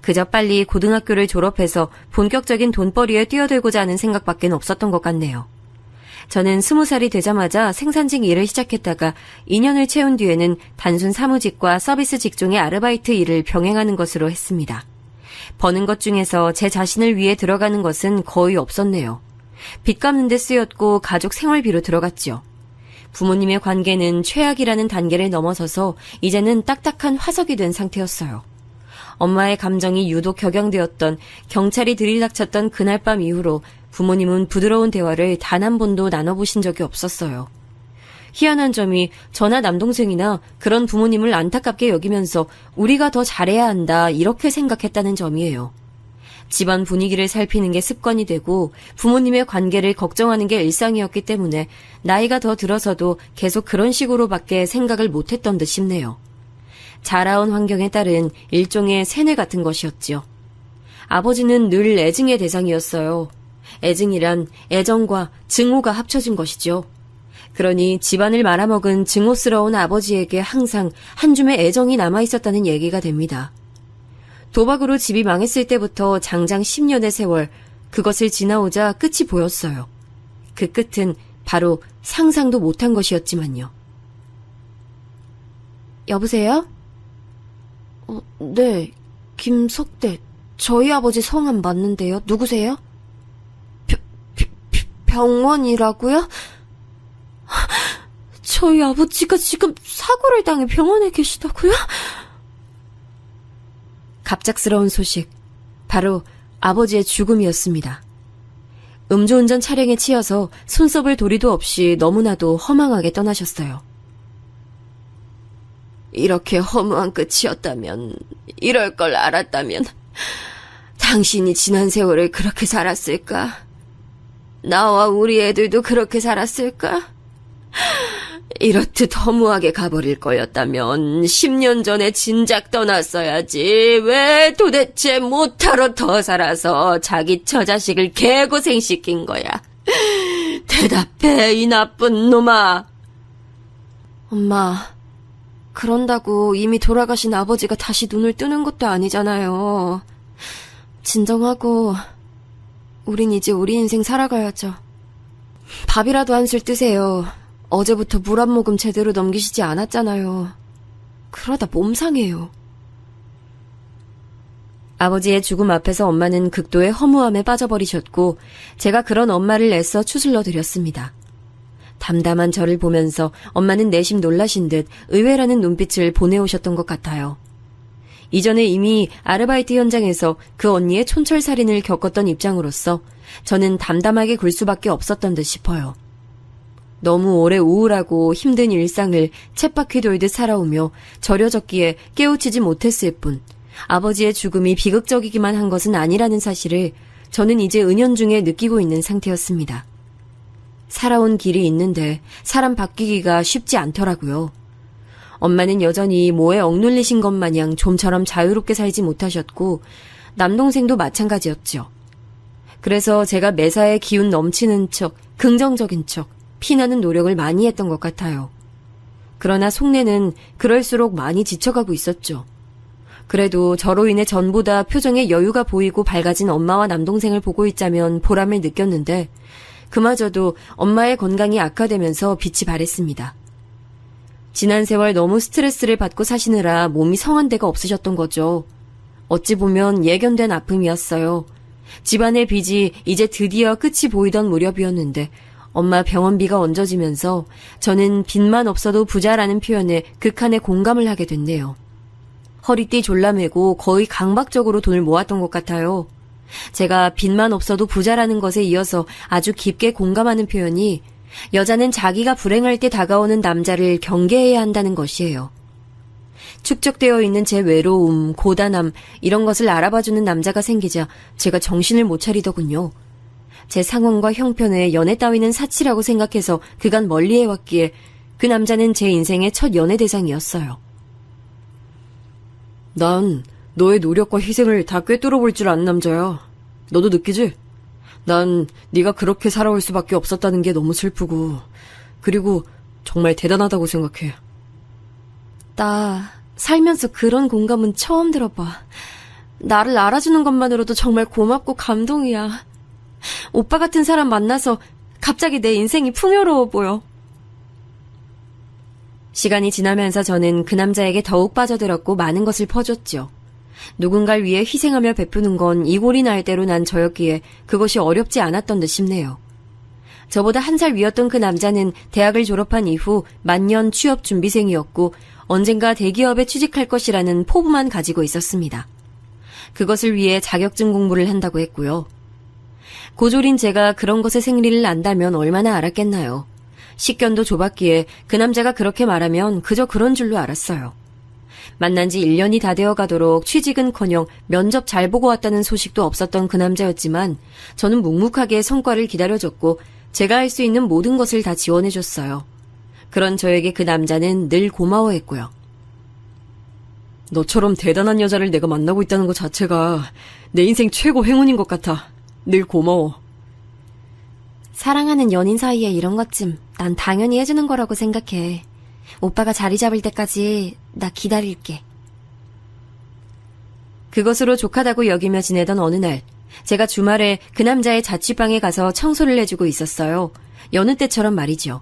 그저 빨리 고등학교를 졸업해서 본격적인 돈벌이에 뛰어들고자 하는 생각밖엔 없었던 것 같네요. 저는 20살이 되자마자 생산직 일을 시작했다가 2년을 채운 뒤에는 단순 사무직과 서비스 직종의 아르바이트 일을 병행하는 것으로 했습니다. 버는 것 중에서 제 자신을 위해 들어가는 것은 거의 없었네요. 빚 갚는 데 쓰였고 가족 생활비로 들어갔지요. 부모님의 관계는 최악이라는 단계를 넘어서서 이제는 딱딱한 화석이 된 상태였어요. 엄마의 감정이 유독 격양되었던 경찰이 들이닥쳤던 그날 밤 이후로 부모님은 부드러운 대화를 단 한 번도 나눠보신 적이 없었어요. 희한한 점이 저나 남동생이나 그런 부모님을 안타깝게 여기면서 우리가 더 잘해야 한다 이렇게 생각했다는 점이에요. 집안 분위기를 살피는 게 습관이 되고 부모님의 관계를 걱정하는 게 일상이었기 때문에 나이가 더 들어서도 계속 그런 식으로밖에 생각을 못했던 듯 싶네요. 자라온 환경에 따른 일종의 세뇌 같은 것이었지요. 아버지는 늘 애증의 대상이었어요. 애증이란 애정과 증오가 합쳐진 것이죠. 그러니 집안을 말아먹은 증오스러운 아버지에게 항상 한 줌의 애정이 남아있었다는 얘기가 됩니다. 도박으로 집이 망했을 때부터 장장 10년의 세월, 그것을 지나오자 끝이 보였어요. 그 끝은 바로 상상도 못한 것이었지만요. 여보세요? 네, 김석대. 저희 아버지 성함 맞는데요. 누구세요? 병원이라고요? 저희 아버지가 지금 사고를 당해 병원에 계시다고요? 갑작스러운 소식, 바로 아버지의 죽음이었습니다. 음주운전 차량에 치여서 손썹을 도리도 없이 너무나도 허망하게 떠나셨어요. 이렇게 허무한 끝이었다면, 이럴 걸 알았다면 당신이 지난 세월을 그렇게 살았을까? 나와 우리 애들도 그렇게 살았을까? 이렇듯 허무하게 가버릴 거였다면 10년 전에 진작 떠났어야지. 왜 도대체 못하러 더 살아서 자기 처자식을 개고생시킨 거야? 대답해, 이 나쁜 놈아. 엄마, 그런다고 이미 돌아가신 아버지가 다시 눈을 뜨는 것도 아니잖아요. 진정하고 우린 이제 우리 인생 살아가야죠. 밥이라도 한술 뜨세요. 어제부터 물 한 모금 제대로 넘기시지 않았잖아요. 그러다 몸 상해요. 아버지의 죽음 앞에서 엄마는 극도의 허무함에 빠져버리셨고 제가 그런 엄마를 애써 추슬러 드렸습니다. 담담한 저를 보면서 엄마는 내심 놀라신 듯 의외라는 눈빛을 보내오셨던 것 같아요. 이전에 이미 아르바이트 현장에서 그 언니의 촌철살인을 겪었던 입장으로서 저는 담담하게 굴 수밖에 없었던 듯 싶어요. 너무 오래 우울하고 힘든 일상을 쳇바퀴 돌듯 살아오며 절여졌기에 깨우치지 못했을 뿐 아버지의 죽음이 비극적이기만 한 것은 아니라는 사실을 저는 이제 은연중에 느끼고 있는 상태였습니다. 살아온 길이 있는데 사람 바뀌기가 쉽지 않더라고요. 엄마는 여전히 뭐에 억눌리신 것 마냥 좀처럼 자유롭게 살지 못하셨고 남동생도 마찬가지였죠. 그래서 제가 매사에 기운 넘치는 척, 긍정적인 척, 피나는 노력을 많이 했던 것 같아요. 그러나 속내는 그럴수록 많이 지쳐가고 있었죠. 그래도 저로 인해 전보다 표정에 여유가 보이고 밝아진 엄마와 남동생을 보고 있자면 보람을 느꼈는데 그마저도 엄마의 건강이 악화되면서 빛이 바랬습니다. 지난 세월 너무 스트레스를 받고 사시느라 몸이 성한 데가 없으셨던 거죠. 어찌 보면 예견된 아픔이었어요. 집안의 빚이 이제 드디어 끝이 보이던 무렵이었는데 엄마 병원비가 얹어지면서 저는 빚만 없어도 부자라는 표현에 극한의 공감을 하게 됐네요. 허리띠 졸라매고 거의 강박적으로 돈을 모았던 것 같아요. 제가 빚만 없어도 부자라는 것에 이어서 아주 깊게 공감하는 표현이 여자는 자기가 불행할 때 다가오는 남자를 경계해야 한다는 것이에요. 축적되어 있는 제 외로움, 고단함 이런 것을 알아봐주는 남자가 생기자 제가 정신을 못 차리더군요. 제 상황과 형편에 연애 따위는 사치라고 생각해서 그간 멀리해왔기에 그 남자는 제 인생의 첫 연애 대상이었어요. 난 너의 노력과 희생을 다 꿰뚫어 볼 줄 아는 남자야. 너도 느끼지? 난 네가 그렇게 살아올 수밖에 없었다는 게 너무 슬프고, 그리고 정말 대단하다고 생각해. 나 살면서 그런 공감은 처음 들어봐. 나를 알아주는 것만으로도 정말 고맙고 감동이야. 오빠 같은 사람 만나서 갑자기 내 인생이 풍요로워 보여. 시간이 지나면서 저는 그 남자에게 더욱 빠져들었고 많은 것을 퍼줬죠. 누군가를 위해 희생하며 베푸는 건 이골이 날 대로 난 저였기에 그것이 어렵지 않았던 듯 싶네요. 저보다 한 살 위였던 그 남자는 대학을 졸업한 이후 만년 취업 준비생이었고 언젠가 대기업에 취직할 것이라는 포부만 가지고 있었습니다. 그것을 위해 자격증 공부를 한다고 했고요. 고졸인 제가 그런 것의 생리를 안다면 얼마나 알았겠나요. 식견도 좁았기에 그 남자가 그렇게 말하면 그저 그런 줄로 알았어요. 만난 지 1년이 다 되어 가도록 취직은커녕 면접 잘 보고 왔다는 소식도 없었던 그 남자였지만 저는 묵묵하게 성과를 기다려줬고 제가 할 수 있는 모든 것을 다 지원해줬어요. 그런 저에게 그 남자는 늘 고마워했고요. 너처럼 대단한 여자를 내가 만나고 있다는 것 자체가 내 인생 최고 행운인 것 같아. 늘 고마워. 사랑하는 연인 사이에 이런 것쯤 난 당연히 해주는 거라고 생각해. 오빠가 자리 잡을 때까지 나 기다릴게. 그것으로 족하다고 여기며 지내던 어느 날, 제가 주말에 그 남자의 자취방에 가서 청소를 해주고 있었어요. 여느 때처럼 말이죠.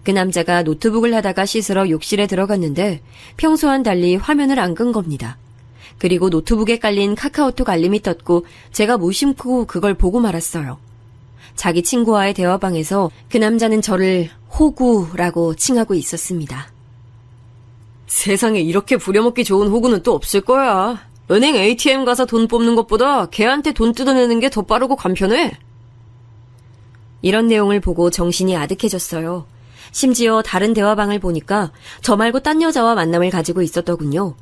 그 남자가 노트북을 하다가 씻으러 욕실에 들어갔는데 평소와는 달리 화면을 안 끈 겁니다. 그리고 노트북에 깔린 카카오톡 알림이 떴고 제가 무심코 그걸 보고 말았어요. 자기 친구와의 대화방에서 그 남자는 저를 호구라고 칭하고 있었습니다. 세상에 이렇게 부려먹기 좋은 호구는 또 없을 거야. 은행 ATM 가서 돈 뽑는 것보다 걔한테 돈 뜯어내는 게 더 빠르고 간편해. 이런 내용을 보고 정신이 아득해졌어요. 심지어 다른 대화방을 보니까 저 말고 딴 여자와 만남을 가지고 있었더군요.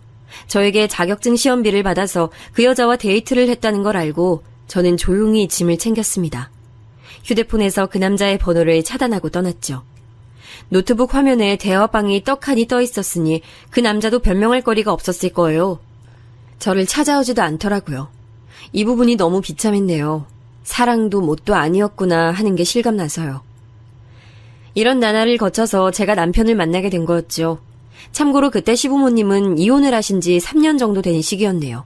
저에게 자격증 시험비를 받아서 그 여자와 데이트를 했다는 걸 알고 저는 조용히 짐을 챙겼습니다. 휴대폰에서 그 남자의 번호를 차단하고 떠났죠. 노트북 화면에 대화방이 떡하니 떠 있었으니 그 남자도 변명할 거리가 없었을 거예요. 저를 찾아오지도 않더라고요. 이 부분이 너무 비참했네요. 사랑도 뭣도 아니었구나 하는 게 실감나서요. 이런 나날을 거쳐서 제가 남편을 만나게 된 거였죠. 참고로 그때 시부모님은 이혼을 하신 지 3년 정도 된 시기였네요.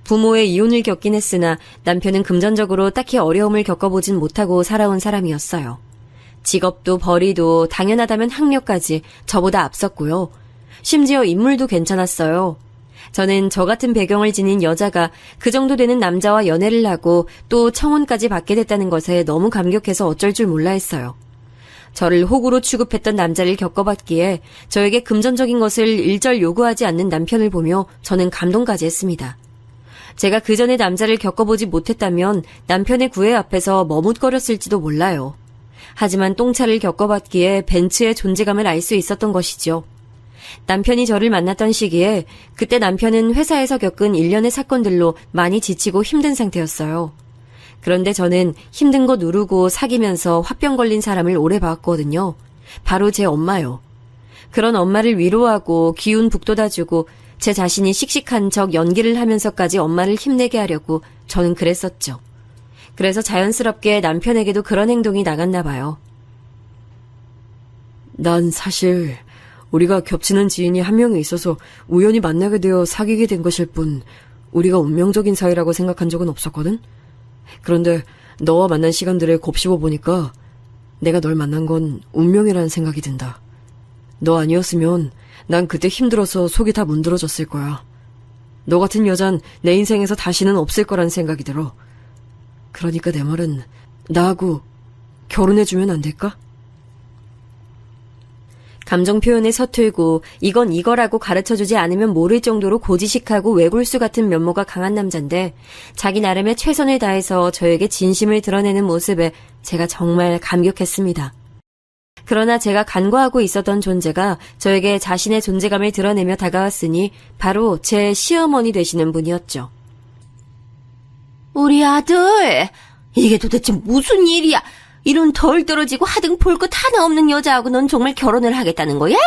부모의 이혼을 겪긴 했으나 남편은 금전적으로 딱히 어려움을 겪어보진 못하고 살아온 사람이었어요. 직업도 벌이도 당연하다면 학력까지 저보다 앞섰고요. 심지어 인물도 괜찮았어요. 저는 저 같은 배경을 지닌 여자가 그 정도 되는 남자와 연애를 하고 또 청혼까지 받게 됐다는 것에 너무 감격해서 어쩔 줄 몰라 했어요. 저를 호구로 취급했던 남자를 겪어봤기에 저에게 금전적인 것을 일절 요구하지 않는 남편을 보며 저는 감동까지 했습니다. 제가 그 전에 남자를 겪어보지 못했다면 남편의 구애 앞에서 머뭇거렸을지도 몰라요. 하지만 똥차를 겪어봤기에 벤츠의 존재감을 알 수 있었던 것이죠. 남편이 저를 만났던 시기에 그때 남편은 회사에서 겪은 일련의 사건들로 많이 지치고 힘든 상태였어요. 그런데 저는 힘든 거 누르고 사귀면서 화병 걸린 사람을 오래 봤거든요. 바로 제 엄마요. 그런 엄마를 위로하고 기운 북돋아주고 제 자신이 씩씩한 척 연기를 하면서까지 엄마를 힘내게 하려고 저는 그랬었죠. 그래서 자연스럽게 남편에게도 그런 행동이 나갔나 봐요. 난 사실 우리가 겹치는 지인이 한 명이 있어서 우연히 만나게 되어 사귀게 된 것일 뿐 우리가 운명적인 사이라고 생각한 적은 없었거든? 그런데 너와 만난 시간들을 곱씹어 보니까 내가 널 만난 건 운명이라는 생각이 든다. 너 아니었으면 난 그때 힘들어서 속이 다 문드러졌을 거야. 너 같은 여잔 내 인생에서 다시는 없을 거란 생각이 들어. 그러니까 내 말은 나하고 결혼해주면 안 될까? 감정 표현에 서툴고 이건 이거라고 가르쳐주지 않으면 모를 정도로 고지식하고 외골수 같은 면모가 강한 남잔데 자기 나름의 최선을 다해서 저에게 진심을 드러내는 모습에 제가 정말 감격했습니다. 그러나 제가 간과하고 있었던 존재가 저에게 자신의 존재감을 드러내며 다가왔으니 바로 제 시어머니 되시는 분이었죠. 우리 아들, 이게 도대체 무슨 일이야? 이런 덜 떨어지고 하등 볼 것 하나 없는 여자하고 넌 정말 결혼을 하겠다는 거야?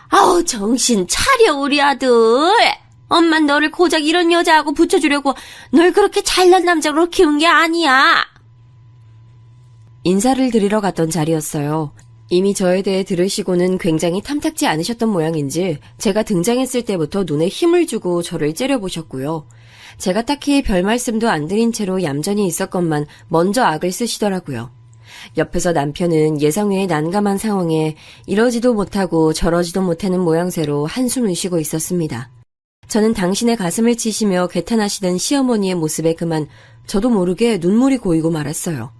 아우, 정신 차려, 우리 아들. 엄만 너를 고작 이런 여자하고 붙여주려고 널 그렇게 잘난 남자로 키운 게 아니야. 인사를 드리러 갔던 자리였어요. 이미 저에 대해 들으시고는 굉장히 탐탁지 않으셨던 모양인지 제가 등장했을 때부터 눈에 힘을 주고 저를 째려보셨고요. 제가 딱히 별 말씀도 안 드린 채로 얌전히 있었건만 먼저 악을 쓰시더라고요. 옆에서 남편은 예상외의 난감한 상황에 이러지도 못하고 저러지도 못하는 모양새로 한숨을 쉬고 있었습니다. 저는 당신의 가슴을 치시며 개탄하시던 시어머니의 모습에 그만 저도 모르게 눈물이 고이고 말았어요.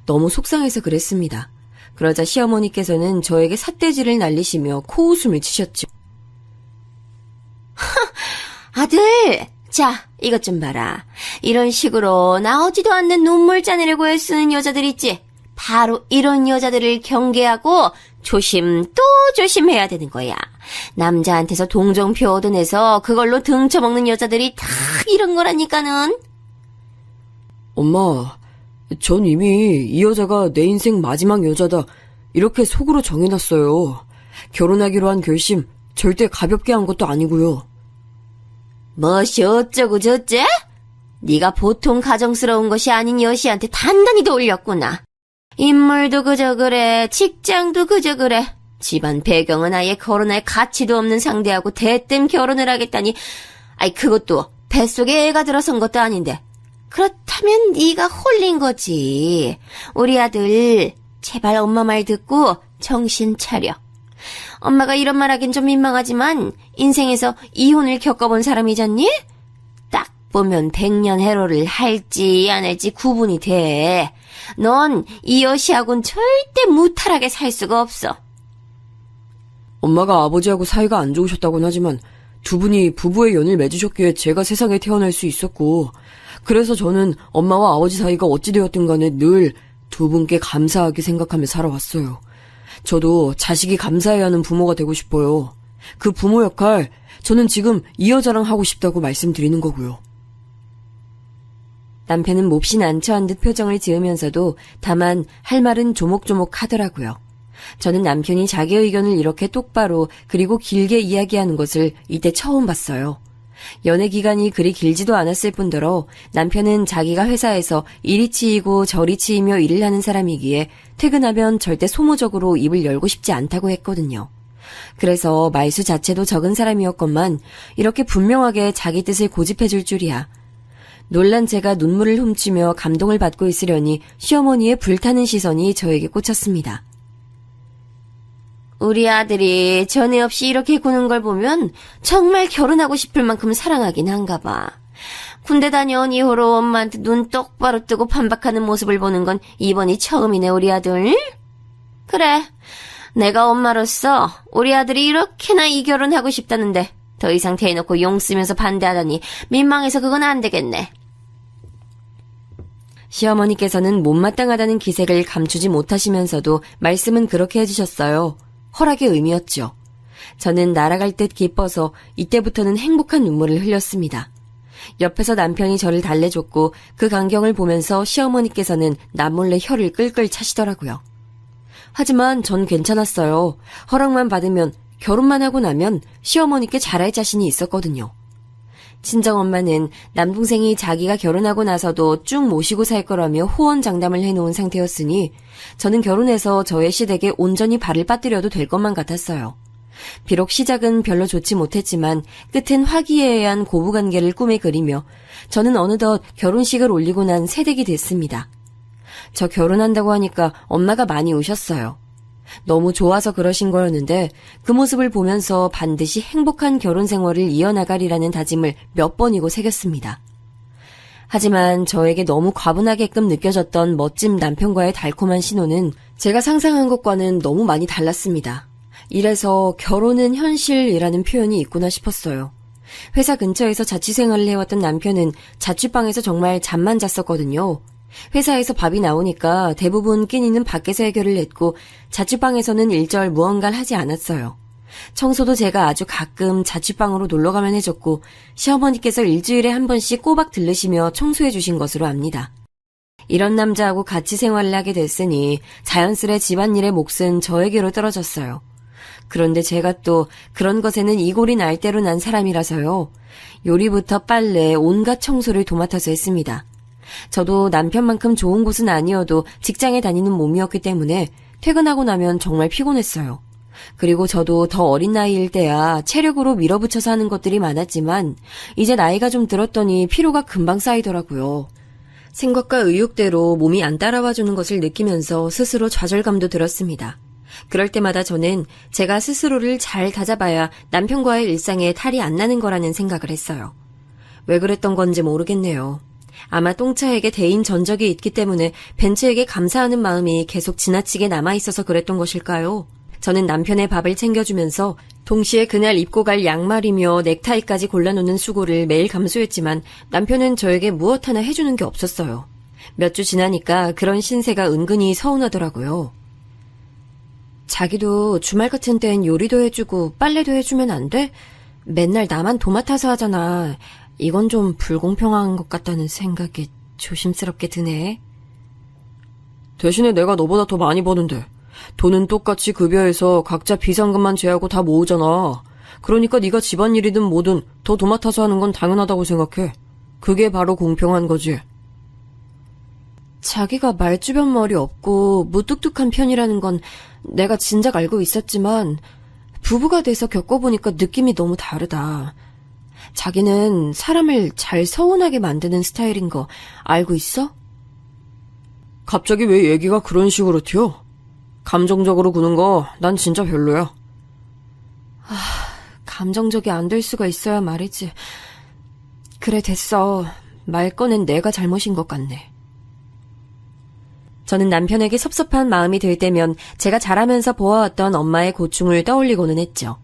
너무 속상해서 그랬습니다. 그러자 시어머니께서는 저에게 삿대질을 날리시며 코웃음을 치셨죠. 아들, 자, 이것 좀 봐라. 이런 식으로 나오지도 않는 눈물 짜내려고 애쓰는 여자들 있지? 바로 이런 여자들을 경계하고 조심 또 조심해야 되는 거야. 남자한테서 동정표 얻어내서 그걸로 등쳐먹는 여자들이 다 이런 거라니까는. 엄마, 전 이미 이 여자가 내 인생 마지막 여자다. 이렇게 속으로 정해놨어요. 결혼하기로 한 결심 절대 가볍게 한 것도 아니고요. 뭐시 어쩌고 저째? 네가 보통 가정스러운 것이 아닌 여시한테 단단히 돌렸구나. 인물도 그저 그래, 직장도 그저 그래. 집안 배경은 아예 결혼할 가치도 없는 상대하고 대뜸 결혼을 하겠다니. 아이 그것도 뱃속에 애가 들어선 것도 아닌데. 그렇다면 네가 홀린 거지. 우리 아들 제발 엄마 말 듣고 정신 차려. 엄마가 이런 말 하긴 좀 민망하지만 인생에서 이혼을 겪어본 사람이잖니? 딱 보면 백년 해로를 할지 안 할지 구분이 돼. 넌 이 여시하고는 절대 무탈하게 살 수가 없어. 엄마가 아버지하고 사이가 안 좋으셨다곤 하지만 두 분이 부부의 연을 맺으셨기에 제가 세상에 태어날 수 있었고, 그래서 저는 엄마와 아버지 사이가 어찌 되었든 간에 늘 두 분께 감사하게 생각하며 살아왔어요. 저도 자식이 감사해야 하는 부모가 되고 싶어요. 그 부모 역할 저는 지금 이 여자랑 하고 싶다고 말씀드리는 거고요. 남편은 몹시 난처한 듯 표정을 지으면서도 다만 할 말은 조목조목 하더라고요. 저는 남편이 자기 의견을 이렇게 똑바로 그리고 길게 이야기하는 것을 이때 처음 봤어요. 연애 기간이 그리 길지도 않았을 뿐더러 남편은 자기가 회사에서 이리 치이고 저리 치이며 일을 하는 사람이기에 퇴근하면 절대 소모적으로 입을 열고 싶지 않다고 했거든요. 그래서 말수 자체도 적은 사람이었건만 이렇게 분명하게 자기 뜻을 고집해줄 줄이야. 놀란 제가 눈물을 훔치며 감동을 받고 있으려니 시어머니의 불타는 시선이 저에게 꽂혔습니다. 우리 아들이 전에 없이 이렇게 구는 걸 보면 정말 결혼하고 싶을 만큼 사랑하긴 한가 봐. 군대 다녀온 이후로 엄마한테 눈 똑바로 뜨고 반박하는 모습을 보는 건 이번이 처음이네, 우리 아들. 그래, 내가 엄마로서 우리 아들이 이렇게나 이 결혼하고 싶다는데 더 이상 대놓고 용 쓰면서 반대하다니 민망해서 그건 안 되겠네. 시어머니께서는 못마땅하다는 기색을 감추지 못하시면서도 말씀은 그렇게 해주셨어요. 허락의 의미였죠. 저는 날아갈 듯 기뻐서 이때부터는 행복한 눈물을 흘렸습니다. 옆에서 남편이 저를 달래줬고 그 광경을 보면서 시어머니께서는 남몰래 혀를 끌끌 차시더라고요. 하지만 전 괜찮았어요. 허락만 받으면, 결혼만 하고 나면 시어머니께 잘할 자신이 있었거든요. 친정엄마는 남동생이 자기가 결혼하고 나서도 쭉 모시고 살 거라며 호언장담을 해놓은 상태였으니 저는 결혼해서 저의 시댁에 온전히 발을 빠뜨려도 될 것만 같았어요. 비록 시작은 별로 좋지 못했지만 끝은 화기애애한 고부관계를 꿈에 그리며 저는 어느덧 결혼식을 올리고 난 새댁이 됐습니다. 저 결혼한다고 하니까 엄마가 많이 우셨어요. 너무 좋아서 그러신 거였는데 그 모습을 보면서 반드시 행복한 결혼 생활을 이어나가리라는 다짐을 몇 번이고 새겼습니다. 하지만 저에게 너무 과분하게끔 느껴졌던 멋진 남편과의 달콤한 신호는 제가 상상한 것과는 너무 많이 달랐습니다. 이래서 결혼은 현실이라는 표현이 있구나 싶었어요. 회사 근처에서 자취생활을 해왔던 남편은 자취방에서 정말 잠만 잤었거든요. 회사에서 밥이 나오니까 대부분 끼니는 밖에서 해결을 했고 자취방에서는 일절 무언가를 하지 않았어요. 청소도 제가 아주 가끔 자취방으로 놀러가면 해줬고 시어머니께서 일주일에 한 번씩 꼬박 들르시며 청소해 주신 것으로 압니다. 이런 남자하고 같이 생활을 하게 됐으니 자연스레 집안일의 몫은 저에게로 떨어졌어요. 그런데 제가 또 그런 것에는 이골이 날 대로 난 사람이라서요. 요리부터 빨래, 온갖 청소를 도맡아서 했습니다. 저도 남편만큼 좋은 곳은 아니어도 직장에 다니는 몸이었기 때문에 퇴근하고 나면 정말 피곤했어요. 그리고 저도 더 어린 나이일 때야 체력으로 밀어붙여서 하는 것들이 많았지만 이제 나이가 좀 들었더니 피로가 금방 쌓이더라고요. 생각과 의욕대로 몸이 안 따라와주는 것을 느끼면서 스스로 좌절감도 들었습니다. 그럴 때마다 저는 제가 스스로를 잘 다잡아야 남편과의 일상에 탈이 안 나는 거라는 생각을 했어요. 왜 그랬던 건지 모르겠네요. 아마 똥차에게 대인 전적이 있기 때문에 벤츠에게 감사하는 마음이 계속 지나치게 남아있어서 그랬던 것일까요? 저는 남편의 밥을 챙겨주면서 동시에 그날 입고 갈 양말이며 넥타이까지 골라놓는 수고를 매일 감수했지만 남편은 저에게 무엇 하나 해주는 게 없었어요. 몇 주 지나니까 그런 신세가 은근히 서운하더라고요. 자기도 주말 같은 땐 요리도 해주고 빨래도 해주면 안 돼? 맨날 나만 도맡아서 하잖아. 이건 좀 불공평한 것 같다는 생각이 조심스럽게 드네. 대신에 내가 너보다 더 많이 버는데 돈은 똑같이 급여해서 각자 비상금만 제하고 다 모으잖아. 그러니까 네가 집안일이든 뭐든 더 도맡아서 하는 건 당연하다고 생각해. 그게 바로 공평한 거지. 자기가 말주변 머리 없고 무뚝뚝한 편이라는 건 내가 진작 알고 있었지만 부부가 돼서 겪어보니까 느낌이 너무 다르다. 자기는 사람을 잘 서운하게 만드는 스타일인 거 알고 있어? 갑자기 왜 얘기가 그런 식으로 튀어? 감정적으로 구는 거 난 진짜 별로야. 감정적이 안 될 수가 있어야 말이지. 그래 됐어. 말 꺼낸 내가 잘못인 것 같네. 저는 남편에게 섭섭한 마음이 들 때면 제가 자라면서 보아왔던 엄마의 고충을 떠올리고는 했죠.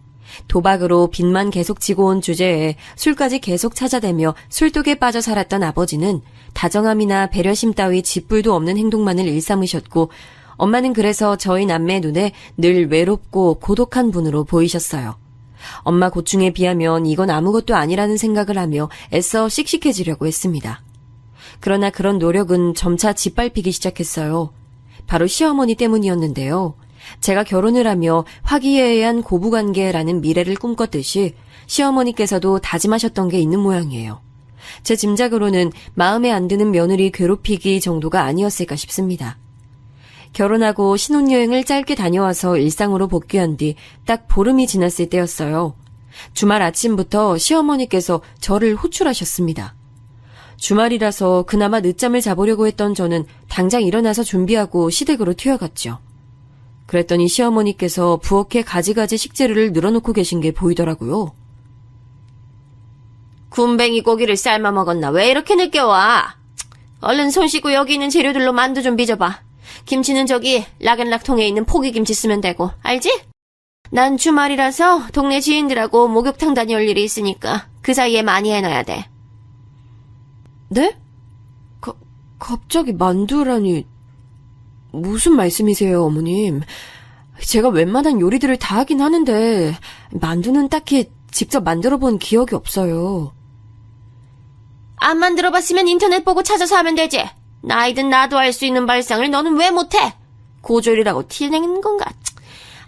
도박으로 빚만 계속 지고 온 주제에 술까지 계속 찾아대며 술독에 빠져 살았던 아버지는 다정함이나 배려심 따위 짓불도 없는 행동만을 일삼으셨고 엄마는 그래서 저희 남매의 눈에 늘 외롭고 고독한 분으로 보이셨어요. 엄마 고충에 비하면 이건 아무것도 아니라는 생각을 하며 애써 씩씩해지려고 했습니다. 그러나 그런 노력은 점차 짓밟히기 시작했어요. 바로 시어머니 때문이었는데요. 제가 결혼을 하며 화기애애한 고부관계라는 미래를 꿈꿨듯이 시어머니께서도 다짐하셨던 게 있는 모양이에요. 제 짐작으로는 마음에 안 드는 며느리 괴롭히기 정도가 아니었을까 싶습니다. 결혼하고 신혼여행을 짧게 다녀와서 일상으로 복귀한 뒤 딱 보름이 지났을 때였어요. 주말 아침부터 시어머니께서 저를 호출하셨습니다. 주말이라서 그나마 늦잠을 자보려고 했던 저는 당장 일어나서 준비하고 시댁으로 튀어갔죠. 그랬더니 시어머니께서 부엌에 가지가지 식재료를 늘어놓고 계신 게 보이더라고요. 굼벵이 고기를 삶아 먹었나? 왜 이렇게 늦게 와? 얼른 손 씻고 여기 있는 재료들로 만두 좀 빚어봐. 김치는 저기 락앤락통에 있는 포기김치 쓰면 되고, 알지? 난 주말이라서 동네 지인들하고 목욕탕 다녀올 일이 있으니까 그 사이에 많이 해놔야 돼. 네? 갑자기 만두라니... 무슨 말씀이세요, 어머님? 제가 웬만한 요리들을 다 하긴 하는데 만두는 딱히 직접 만들어 본 기억이 없어요. 안 만들어봤으면 인터넷 보고 찾아서 하면 되지. 나이든 나도 할 수 있는 발상을 너는 왜 못해? 고졸이라고 티내는 건가?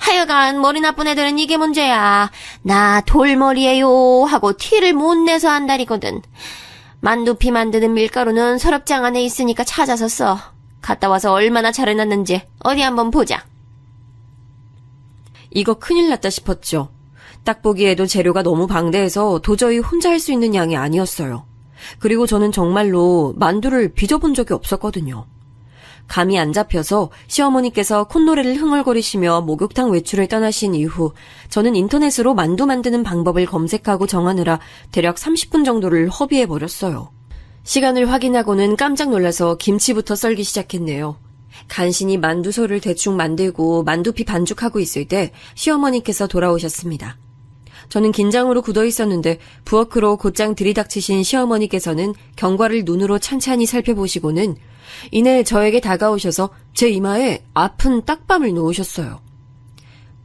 하여간 머리 나쁜 애들은 이게 문제야. 나 돌머리에요 하고 티를 못 내서 한다리거든. 만두피 만드는 밀가루는 서랍장 안에 있으니까 찾아서 써. 갔다 와서 얼마나 잘 해놨는지 어디 한번 보자. 이거 큰일 났다 싶었죠. 딱 보기에도 재료가 너무 방대해서 도저히 혼자 할 수 있는 양이 아니었어요. 그리고 저는 정말로 만두를 빚어본 적이 없었거든요. 감이 안 잡혀서 시어머니께서 콧노래를 흥얼거리시며 목욕탕 외출을 떠나신 이후 저는 인터넷으로 만두 만드는 방법을 검색하고 정하느라 대략 30분 정도를 허비해버렸어요. 시간을 확인하고는 깜짝 놀라서 김치부터 썰기 시작했네요. 간신히 만두소를 대충 만들고 만두피 반죽하고 있을 때 시어머니께서 돌아오셨습니다. 저는 긴장으로 굳어 있었는데 부엌으로 곧장 들이닥치신 시어머니께서는 경과를 눈으로 찬찬히 살펴보시고는 이내 저에게 다가오셔서 제 이마에 아픈 딱밤을 놓으셨어요.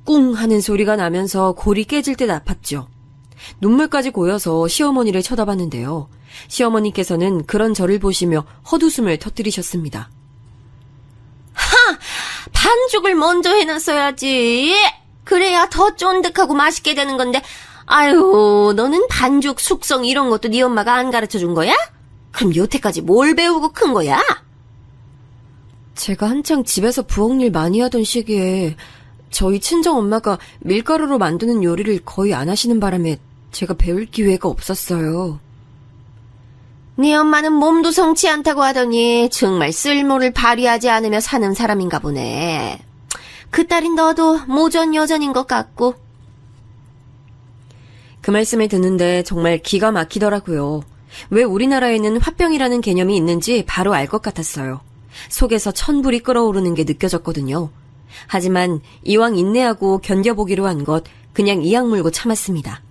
꿍 하는 소리가 나면서 골이 깨질 듯 아팠죠. 눈물까지 고여서 시어머니를 쳐다봤는데요. 시어머니께서는 그런 저를 보시며 헛웃음을 터뜨리셨습니다. 반죽을 먼저 해놨어야지. 그래야 더 쫀득하고 맛있게 되는 건데, 아유, 너는 반죽, 숙성 이런 것도 네 엄마가 안 가르쳐 준 거야? 그럼 여태까지 뭘 배우고 큰 거야? 제가 한창 집에서 부엌일 많이 하던 시기에 저희 친정 엄마가 밀가루로 만드는 요리를 거의 안 하시는 바람에 제가 배울 기회가 없었어요. 네 엄마는 몸도 성치 않다고 하더니 정말 쓸모를 발휘하지 않으며 사는 사람인가 보네. 그 딸인 너도 모전 여전인 것 같고. 그 말씀을 듣는데 정말 기가 막히더라고요. 왜 우리나라에는 화병이라는 개념이 있는지 바로 알 것 같았어요. 속에서 천불이 끓어오르는 게 느껴졌거든요. 하지만 이왕 인내하고 견뎌보기로 한 것 그냥 이악 물고 참았습니다.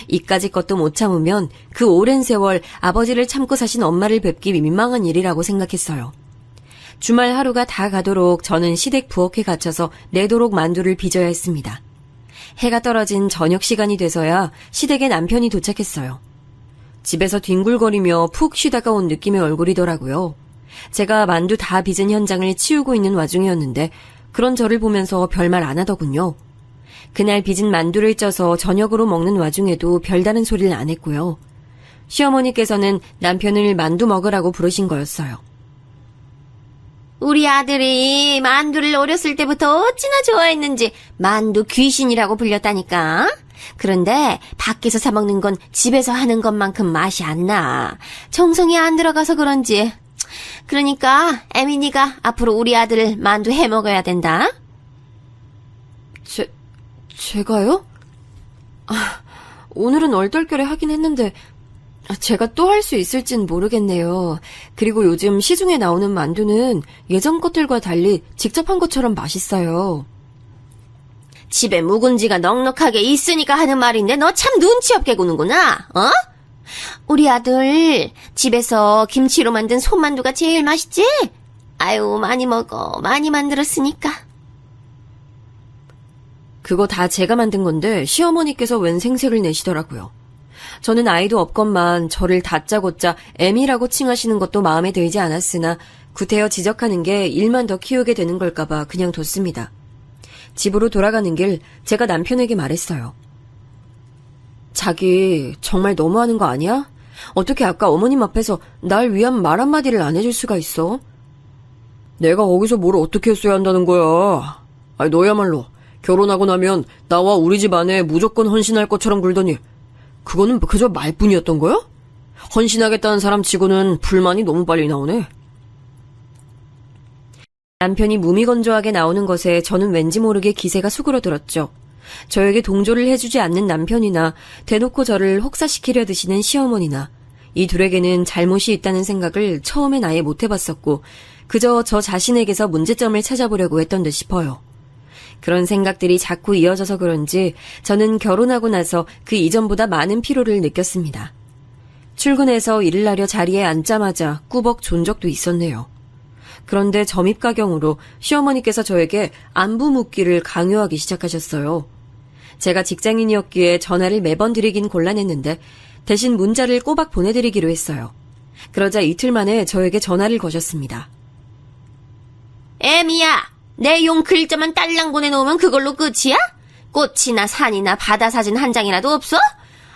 이까짓 것도 못 참으면 그 오랜 세월 아버지를 참고 사신 엄마를 뵙기 민망한 일이라고 생각했어요. 주말 하루가 다 가도록 저는 시댁 부엌에 갇혀서 내도록 만두를 빚어야 했습니다. 해가 떨어진 저녁 시간이 돼서야 시댁에 남편이 도착했어요. 집에서 뒹굴거리며 푹 쉬다가 온 느낌의 얼굴이더라고요. 제가 만두 다 빚은 현장을 치우고 있는 와중이었는데 그런 저를 보면서 별말 안 하더군요. 그날 빚은 만두를 쪄서 저녁으로 먹는 와중에도 별다른 소리를 안 했고요. 시어머니께서는 남편을 만두 먹으라고 부르신 거였어요. 우리 아들이 만두를 어렸을 때부터 어찌나 좋아했는지 만두 귀신이라고 불렸다니까. 그런데 밖에서 사 먹는 건 집에서 하는 것만큼 맛이 안 나. 정성이 안 들어가서 그런지. 그러니까 에미니가 앞으로 우리 아들 만두 해 먹어야 된다. 제가요? 오늘은 얼떨결에 하긴 했는데 제가 또 할 수 있을진 모르겠네요. 그리고 요즘 시중에 나오는 만두는 예전 것들과 달리 직접 한 것처럼 맛있어요. 집에 묵은지가 넉넉하게 있으니까 하는 말인데 너 참 눈치 없게 구는구나. 어? 우리 아들 집에서 김치로 만든 손만두가 제일 맛있지? 아유, 많이 먹어. 많이 만들었으니까. 그거 다 제가 만든 건데 시어머니께서 웬 생색을 내시더라고요. 저는 아이도 없건만 저를 다짜고짜 애미라고 칭하시는 것도 마음에 들지 않았으나 구태여 지적하는 게 일만 더 키우게 되는 걸까봐 그냥 뒀습니다. 집으로 돌아가는 길 제가 남편에게 말했어요. 자기 정말 너무하는 거 아니야? 어떻게 아까 어머님 앞에서 날 위한 말 한마디를 안 해줄 수가 있어? 내가 거기서 뭘 어떻게 했어야 한다는 거야? 아니, 너야말로 결혼하고 나면 나와 우리 집 안에 무조건 헌신할 것처럼 굴더니 그거는 그저 말뿐이었던 거야? 헌신하겠다는 사람 치고는 불만이 너무 빨리 나오네. 남편이 무미건조하게 나오는 것에 저는 왠지 모르게 기세가 수그러들었죠. 저에게 동조를 해주지 않는 남편이나 대놓고 저를 혹사시키려 드시는 시어머니나 이 둘에게는 잘못이 있다는 생각을 처음엔 아예 못 해봤었고 그저 저 자신에게서 문제점을 찾아보려고 했던 듯 싶어요. 그런 생각들이 자꾸 이어져서 그런지 저는 결혼하고 나서 그 이전보다 많은 피로를 느꼈습니다. 출근해서 일을 하려 자리에 앉자마자 꾸벅 존 적도 있었네요. 그런데 점입가경으로 시어머니께서 저에게 안부 묻기를 강요하기 시작하셨어요. 제가 직장인이었기에 전화를 매번 드리긴 곤란했는데 대신 문자를 꼬박 보내드리기로 했어요. 그러자 이틀 만에 저에게 전화를 거셨습니다. 애미야, 내 용 글자만 딸랑 보내놓으면 그걸로 끝이야? 꽃이나 산이나 바다 사진 한 장이라도 없어?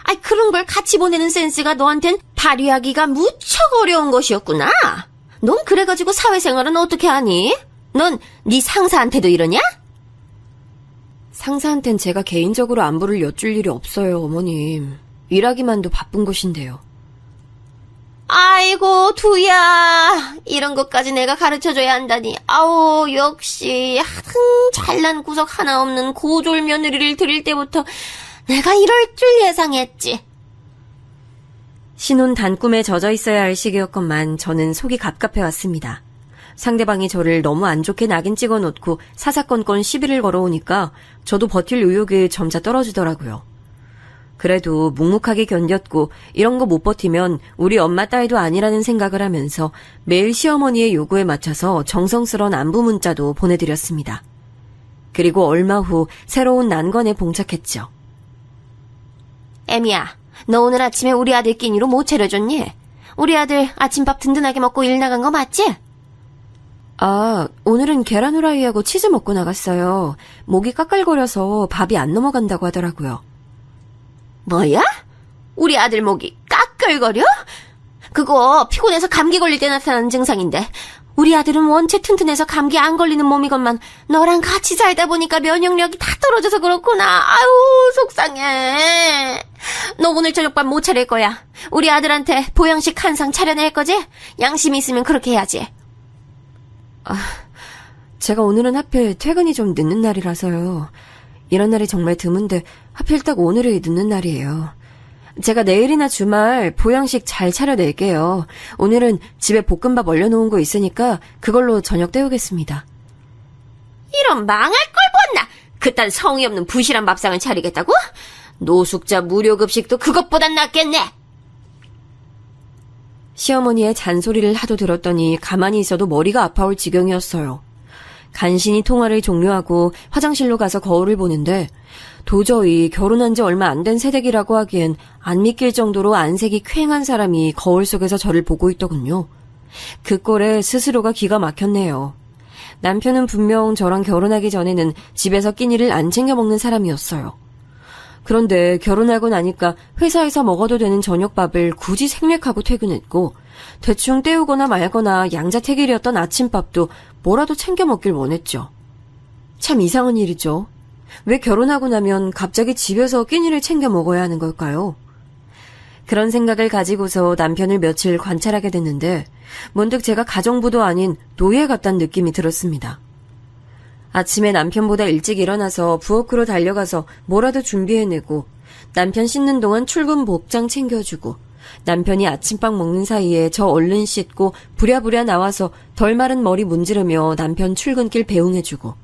아이, 그런 걸 같이 보내는 센스가 너한텐 발휘하기가 무척 어려운 것이었구나. 넌 그래가지고 사회생활은 어떻게 하니? 넌 네 상사한테도 이러냐? 상사한텐 제가 개인적으로 안부를 여쭐 일이 없어요, 어머님. 일하기만도 바쁜 것인데요. 아이고, 두야. 이런 것까지 내가 가르쳐줘야 한다니. 아우, 역시 잘난 구석 하나 없는 고졸 며느리를 들일 때부터 내가 이럴 줄 예상했지. 신혼 단꿈에 젖어 있어야 할 시기였건만 저는 속이 갑갑해왔습니다. 상대방이 저를 너무 안 좋게 낙인 찍어놓고 사사건건 시비를 걸어오니까 저도 버틸 의욕이 점차 떨어지더라고요. 그래도 묵묵하게 견뎠고 이런 거 못 버티면 우리 엄마 딸도 아니라는 생각을 하면서 매일 시어머니의 요구에 맞춰서 정성스러운 안부 문자도 보내드렸습니다. 그리고 얼마 후 새로운 난관에 봉착했죠. 애미야, 너 오늘 아침에 우리 아들 끼니로 뭐 차려줬니? 우리 아들 아침밥 든든하게 먹고 일 나간 거 맞지? 아, 오늘은 계란 후라이하고 치즈 먹고 나갔어요. 목이 까끌거려서 밥이 안 넘어간다고 하더라고요. 뭐야? 우리 아들 목이 까끌거려? 그거 피곤해서 감기 걸릴 때 나타나는 증상인데 우리 아들은 원체 튼튼해서 감기 안 걸리는 몸이건만 너랑 같이 살다 보니까 면역력이 다 떨어져서 그렇구나. 아유, 속상해. 너 오늘 저녁밥 못 차릴 거야. 우리 아들한테 보양식 한 상 차려낼 거지? 양심이 있으면 그렇게 해야지. 제가 오늘은 하필 퇴근이 좀 늦는 날이라서요. 이런 날이 정말 드문데 하필 딱 오늘이 늦는 날이에요. 제가 내일이나 주말 보양식 잘 차려낼게요. 오늘은 집에 볶음밥 얼려놓은 거 있으니까 그걸로 저녁 때우겠습니다. 이런 망할 걸 봤나? 그딴 성의 없는 부실한 밥상을 차리겠다고? 노숙자 무료급식도 그것보단 낫겠네. 시어머니의 잔소리를 하도 들었더니 가만히 있어도 머리가 아파올 지경이었어요. 간신히 통화를 종료하고 화장실로 가서 거울을 보는데 도저히 결혼한 지 얼마 안 된 새댁이라고 하기엔 안 믿길 정도로 안색이 퀭한 사람이 거울 속에서 저를 보고 있더군요. 그 꼴에 스스로가 기가 막혔네요. 남편은 분명 저랑 결혼하기 전에는 집에서 끼니를 안 챙겨 먹는 사람이었어요. 그런데 결혼하고 나니까 회사에서 먹어도 되는 저녁밥을 굳이 생략하고 퇴근했고 대충 때우거나 말거나 양자택일이었던 아침밥도 뭐라도 챙겨 먹길 원했죠. 참 이상한 일이죠. 왜 결혼하고 나면 갑자기 집에서 끼니를 챙겨 먹어야 하는 걸까요? 그런 생각을 가지고서 남편을 며칠 관찰하게 됐는데 문득 제가 가정부도 아닌 노예 같다는 느낌이 들었습니다. 아침에 남편보다 일찍 일어나서 부엌으로 달려가서 뭐라도 준비해내고 남편 씻는 동안 출근 복장 챙겨주고 남편이 아침밥 먹는 사이에 저 얼른 씻고 부랴부랴 나와서 덜 마른 머리 문지르며 남편 출근길 배웅해주고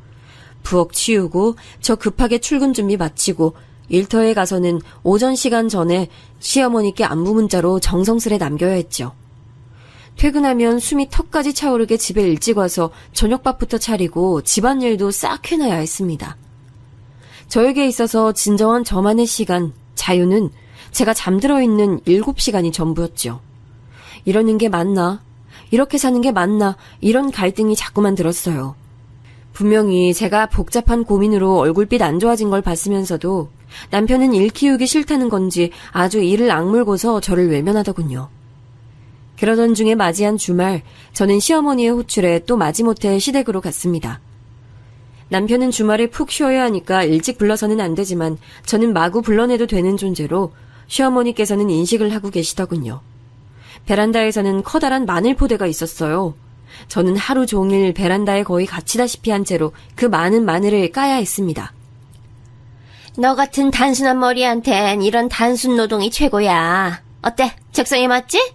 부엌 치우고 저 급하게 출근 준비 마치고 일터에 가서는 오전 시간 전에 시어머니께 안부 문자로 정성스레 남겨야 했죠. 퇴근하면 숨이 턱까지 차오르게 집에 일찍 와서 저녁밥부터 차리고 집안일도 싹 해놔야 했습니다. 저에게 있어서 진정한 저만의 시간, 자유는 제가 잠들어 있는 7시간이 전부였죠. 이러는 게 맞나? 이렇게 사는 게 맞나? 이런 갈등이 자꾸만 들었어요. 분명히 제가 복잡한 고민으로 얼굴빛 안 좋아진 걸 봤으면서도 남편은 일 키우기 싫다는 건지 아주 이를 악물고서 저를 외면하더군요. 그러던 중에 맞이한 주말, 저는 시어머니의 호출에 또 마지못해 시댁으로 갔습니다. 남편은 주말에 푹 쉬어야 하니까 일찍 불러서는 안 되지만 저는 마구 불러내도 되는 존재로 시어머니께서는 인식을 하고 계시더군요. 베란다에서는 커다란 마늘 포대가 있었어요. 저는 하루 종일 베란다에 거의 갇히다시피 한 채로 그 많은 마늘을 까야 했습니다. 너 같은 단순한 머리한텐 이런 단순 노동이 최고야. 어때? 적성에 맞지?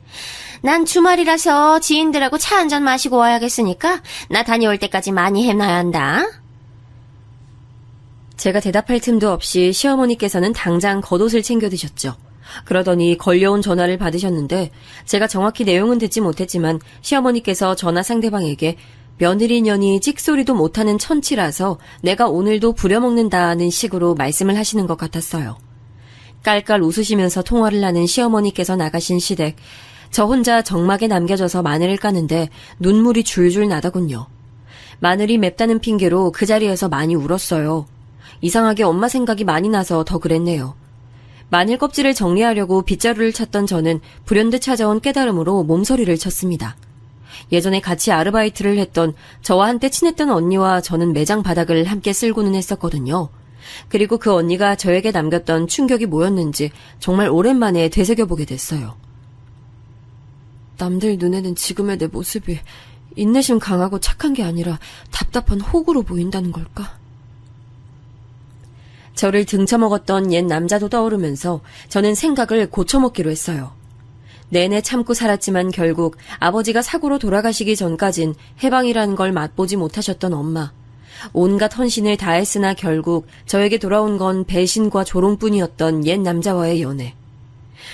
난 주말이라서 지인들하고 차 한잔 마시고 와야겠으니까 나 다녀올 때까지 많이 해놔야 한다. 제가 대답할 틈도 없이 시어머니께서는 당장 겉옷을 챙겨 드셨죠. 그러더니 걸려온 전화를 받으셨는데 제가 정확히 내용은 듣지 못했지만 시어머니께서 전화 상대방에게 며느리년이 찍소리도 못하는 천치라서 내가 오늘도 부려먹는다는 식으로 말씀을 하시는 것 같았어요. 깔깔 웃으시면서 통화를 하는 시어머니께서 나가신 시댁, 저 혼자 정막에 남겨져서 마늘을 까는데 눈물이 줄줄 나더군요. 마늘이 맵다는 핑계로 그 자리에서 많이 울었어요. 이상하게 엄마 생각이 많이 나서 더 그랬네요. 마늘 껍질을 정리하려고 빗자루를 찾던 저는 불현듯 찾아온 깨달음으로 몸서리를 쳤습니다. 예전에 같이 아르바이트를 했던 저와 한때 친했던 언니와 저는 매장 바닥을 함께 쓸고는 했었거든요. 그리고 그 언니가 저에게 남겼던 충격이 뭐였는지 정말 오랜만에 되새겨보게 됐어요. 남들 눈에는 지금의 내 모습이 인내심 강하고 착한 게 아니라 답답한 호구로 보인다는 걸까? 저를 등쳐먹었던 옛 남자도 떠오르면서 저는 생각을 고쳐먹기로 했어요. 내내 참고 살았지만 결국 아버지가 사고로 돌아가시기 전까진 해방이라는 걸 맛보지 못하셨던 엄마. 온갖 헌신을 다했으나 결국 저에게 돌아온 건 배신과 조롱뿐이었던 옛 남자와의 연애.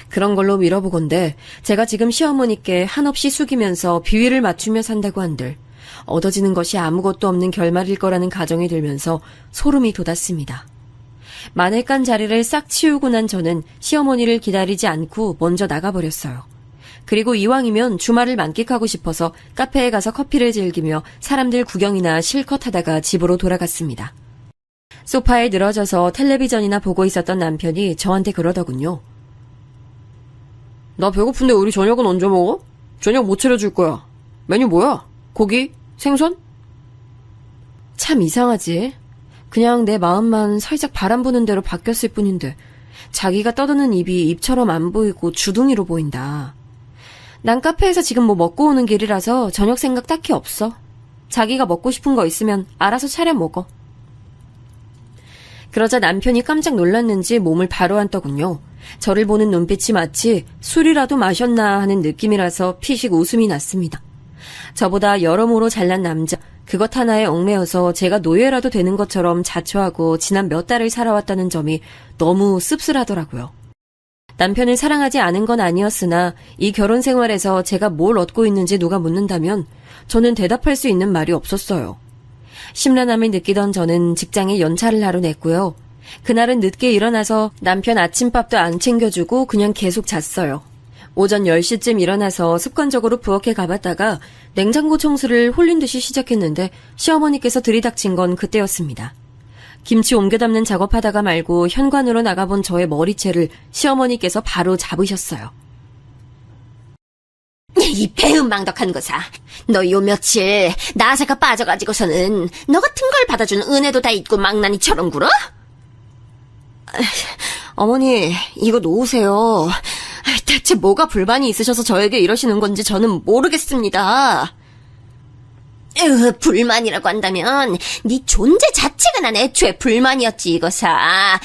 그런 걸로 밀어보건대 제가 지금 시어머니께 한없이 숙이면서 비위를 맞추며 산다고 한들 얻어지는 것이 아무것도 없는 결말일 거라는 가정이 들면서 소름이 돋았습니다. 마늘 깐 자리를 싹 치우고 난 저는 시어머니를 기다리지 않고 먼저 나가버렸어요. 그리고 이왕이면 주말을 만끽하고 싶어서 카페에 가서 커피를 즐기며 사람들 구경이나 실컷 하다가 집으로 돌아갔습니다. 소파에 늘어져서 텔레비전이나 보고 있었던 남편이 저한테 그러더군요. 나 배고픈데 우리 저녁은 언제 먹어? 저녁 못 차려줄 거야. 메뉴 뭐야? 고기? 생선? 참 이상하지. 그냥 내 마음만 살짝 바람 부는 대로 바뀌었을 뿐인데 자기가 떠드는 입이 입처럼 안 보이고 주둥이로 보인다. 난 카페에서 지금 뭐 먹고 오는 길이라서 저녁 생각 딱히 없어. 자기가 먹고 싶은 거 있으면 알아서 차려 먹어. 그러자 남편이 깜짝 놀랐는지 몸을 바로 앉더군요. 저를 보는 눈빛이 마치 술이라도 마셨나 하는 느낌이라서 피식 웃음이 났습니다. 저보다 여러모로 잘난 남자, 그것 하나에 얽매여서 제가 노예라도 되는 것처럼 자초하고 지난 몇 달을 살아왔다는 점이 너무 씁쓸하더라고요. 남편을 사랑하지 않은 건 아니었으나 이 결혼 생활에서 제가 뭘 얻고 있는지 누가 묻는다면 저는 대답할 수 있는 말이 없었어요. 심란함을 느끼던 저는 직장에 연차를 하러 냈고요. 그날은 늦게 일어나서 남편 아침밥도 안 챙겨주고 그냥 계속 잤어요. 오전 10시쯤 일어나서 습관적으로 부엌에 가봤다가 냉장고 청소를 홀린 듯이 시작했는데 시어머니께서 들이닥친 건 그때였습니다. 김치 옮겨 담는 작업하다가 말고 현관으로 나가본 저의 머리채를 시어머니께서 바로 잡으셨어요. 이 배은망덕한 거사. 너 요 며칠 나사가 빠져가지고서는 너 같은 걸 받아준 은혜도 다 잊고 망나니처럼 굴어? 어머니, 이거 놓으세요. 대체 뭐가 불만이 있으셔서 저에게 이러시는 건지 저는 모르겠습니다. 불만이라고 한다면 네 존재 자체가 난 애초에 불만이었지 이거사.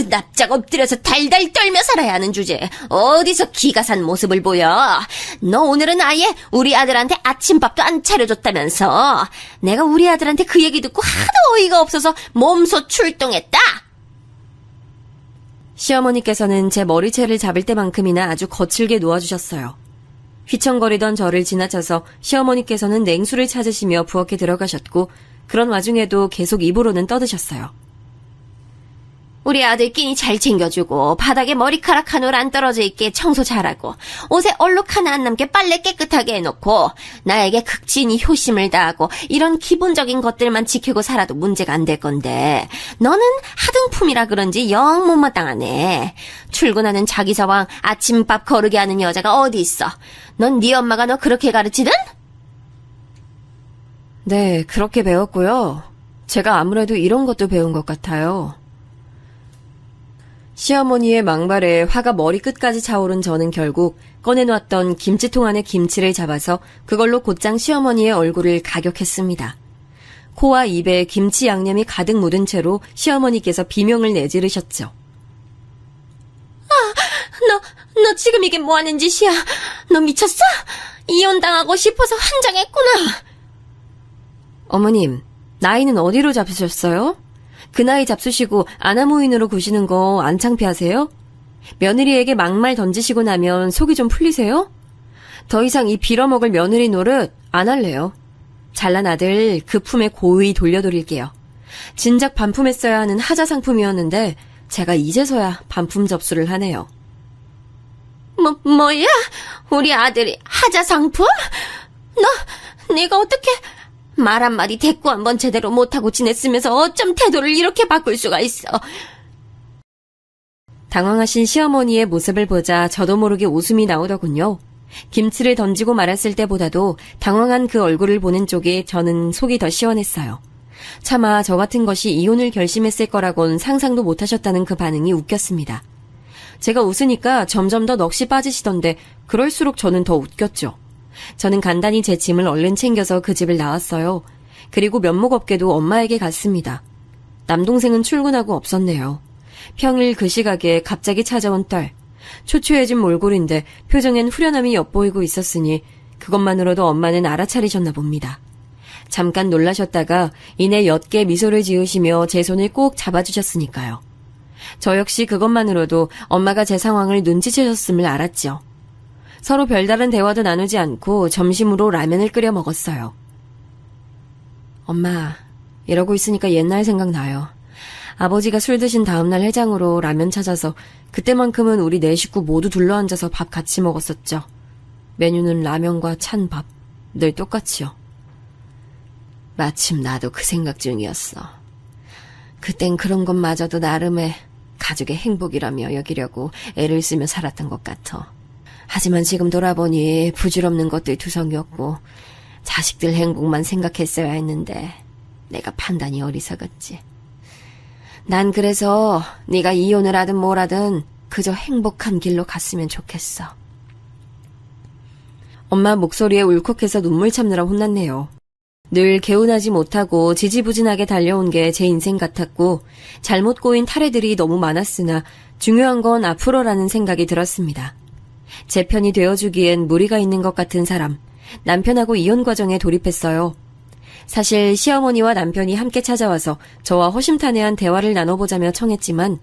납작 엎드려서 달달 떨며 살아야 하는 주제 어디서 기가 산 모습을 보여. 너 오늘은 아예 우리 아들한테 아침밥도 안 차려줬다면서. 내가 우리 아들한테 그 얘기 듣고 하도 어이가 없어서 몸소 출동했다. 시어머니께서는 제 머리채를 잡을 때만큼이나 아주 거칠게 놓아주셨어요. 휘청거리던 저를 지나쳐서 시어머니께서는 냉수를 찾으시며 부엌에 들어가셨고 그런 와중에도 계속 입으로는 떠드셨어요. 우리 아들 끼니 잘 챙겨주고 바닥에 머리카락 한 올 안 떨어져 있게 청소 잘하고 옷에 얼룩 하나 안 남게 빨래 깨끗하게 해놓고 나에게 극진히 효심을 다하고 이런 기본적인 것들만 지키고 살아도 문제가 안 될 건데 너는 하등품이라 그런지 영 못마땅하네. 출근하는 자기서왕 아침밥 거르게 하는 여자가 어디 있어. 넌 네 엄마가 너 그렇게 가르치든? 네, 그렇게 배웠고요. 제가 아무래도 이런 것도 배운 것 같아요. 시어머니의 망발에 화가 머리끝까지 차오른 저는 결국 꺼내놓았던 김치통 안에 김치를 잡아서 그걸로 곧장 시어머니의 얼굴을 가격했습니다. 코와 입에 김치 양념이 가득 묻은 채로 시어머니께서 비명을 내지르셨죠. 너 지금 이게 뭐 하는 짓이야? 너 미쳤어? 이혼당하고 싶어서 환장했구나. 어머님, 나이는 어디로 잡수셨어요? 그 나이 잡수시고 아나무인으로 구시는 거 안 창피하세요? 며느리에게 막말 던지시고 나면 속이 좀 풀리세요? 더 이상 이 빌어먹을 며느리 노릇 안 할래요. 잘난 아들 그 품에 고의 돌려드릴게요. 진작 반품했어야 하는 하자 상품이었는데 제가 이제서야 반품 접수를 하네요. 뭐야? 우리 아들이 하자 상품? 네가 어떻게 말 한마디 대꾸 한번 제대로 못하고 지냈으면서 어쩜 태도를 이렇게 바꿀 수가 있어. 당황하신 시어머니의 모습을 보자 저도 모르게 웃음이 나오더군요. 김치를 던지고 말았을 때보다도 당황한 그 얼굴을 보는 쪽에 저는 속이 더 시원했어요. 차마 저 같은 것이 이혼을 결심했을 거라곤 상상도 못하셨다는 그 반응이 웃겼습니다. 제가 웃으니까 점점 더 넋이 빠지시던데 그럴수록 저는 더 웃겼죠. 저는 간단히 제 짐을 얼른 챙겨서 그 집을 나왔어요. 그리고 면목 없게도 엄마에게 갔습니다. 남동생은 출근하고 없었네요. 평일 그 시각에 갑자기 찾아온 딸. 초췌해진 몰골인데 표정엔 후련함이 엿보이고 있었으니 그것만으로도 엄마는 알아차리셨나 봅니다. 잠깐 놀라셨다가 이내 옅게 미소를 지으시며 제 손을 꼭 잡아주셨으니까요. 저 역시 그것만으로도 엄마가 제 상황을 눈치채셨음을 알았죠. 서로 별다른 대화도 나누지 않고 점심으로 라면을 끓여 먹었어요. 엄마, 이러고 있으니까 옛날 생각나요. 아버지가 술 드신 다음날 해장으로 라면 찾아서 그때만큼은 우리 네 식구 모두 둘러앉아서 밥 같이 먹었었죠. 메뉴는 라면과 찬밥. 늘 똑같이요. 마침 나도 그 생각 중이었어. 그땐 그런 것마저도 나름의 가족의 행복이라며 여기려고 애를 쓰며 살았던 것 같아. 하지만 지금 돌아보니 부질없는 것들 투성이었고 자식들 행복만 생각했어야 했는데 내가 판단이 어리석었지. 난 그래서 네가 이혼을 하든 뭘 하든 그저 행복한 길로 갔으면 좋겠어. 엄마 목소리에 울컥해서 눈물 참느라 혼났네요. 늘 개운하지 못하고 지지부진하게 달려온 게 제 인생 같았고 잘못 꼬인 탈애들이 너무 많았으나 중요한 건 앞으로라는 생각이 들었습니다. 제 편이 되어주기엔 무리가 있는 것 같은 사람, 남편하고 이혼 과정에 돌입했어요. 사실 시어머니와 남편이 함께 찾아와서 저와 허심탄회한 대화를 나눠보자며 청했지만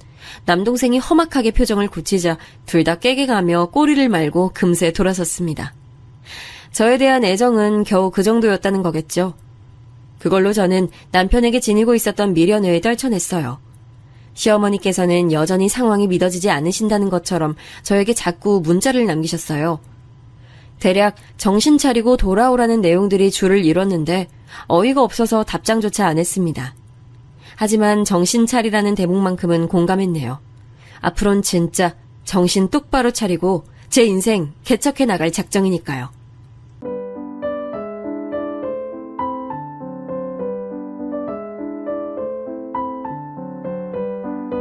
남동생이 험악하게 표정을 굳히자 둘 다 깨개가며 꼬리를 말고 금세 돌아섰습니다. 저에 대한 애정은 겨우 그 정도였다는 거겠죠. 그걸로 저는 남편에게 지니고 있었던 미련을 떨쳐냈어요. 시어머니께서는 여전히 상황이 믿어지지 않으신다는 것처럼 저에게 자꾸 문자를 남기셨어요. 대략 정신 차리고 돌아오라는 내용들이 줄을 이뤘는데 어이가 없어서 답장조차 안 했습니다. 하지만 정신 차리라는 대목만큼은 공감했네요. 앞으론 진짜 정신 똑바로 차리고 제 인생 개척해 나갈 작정이니까요.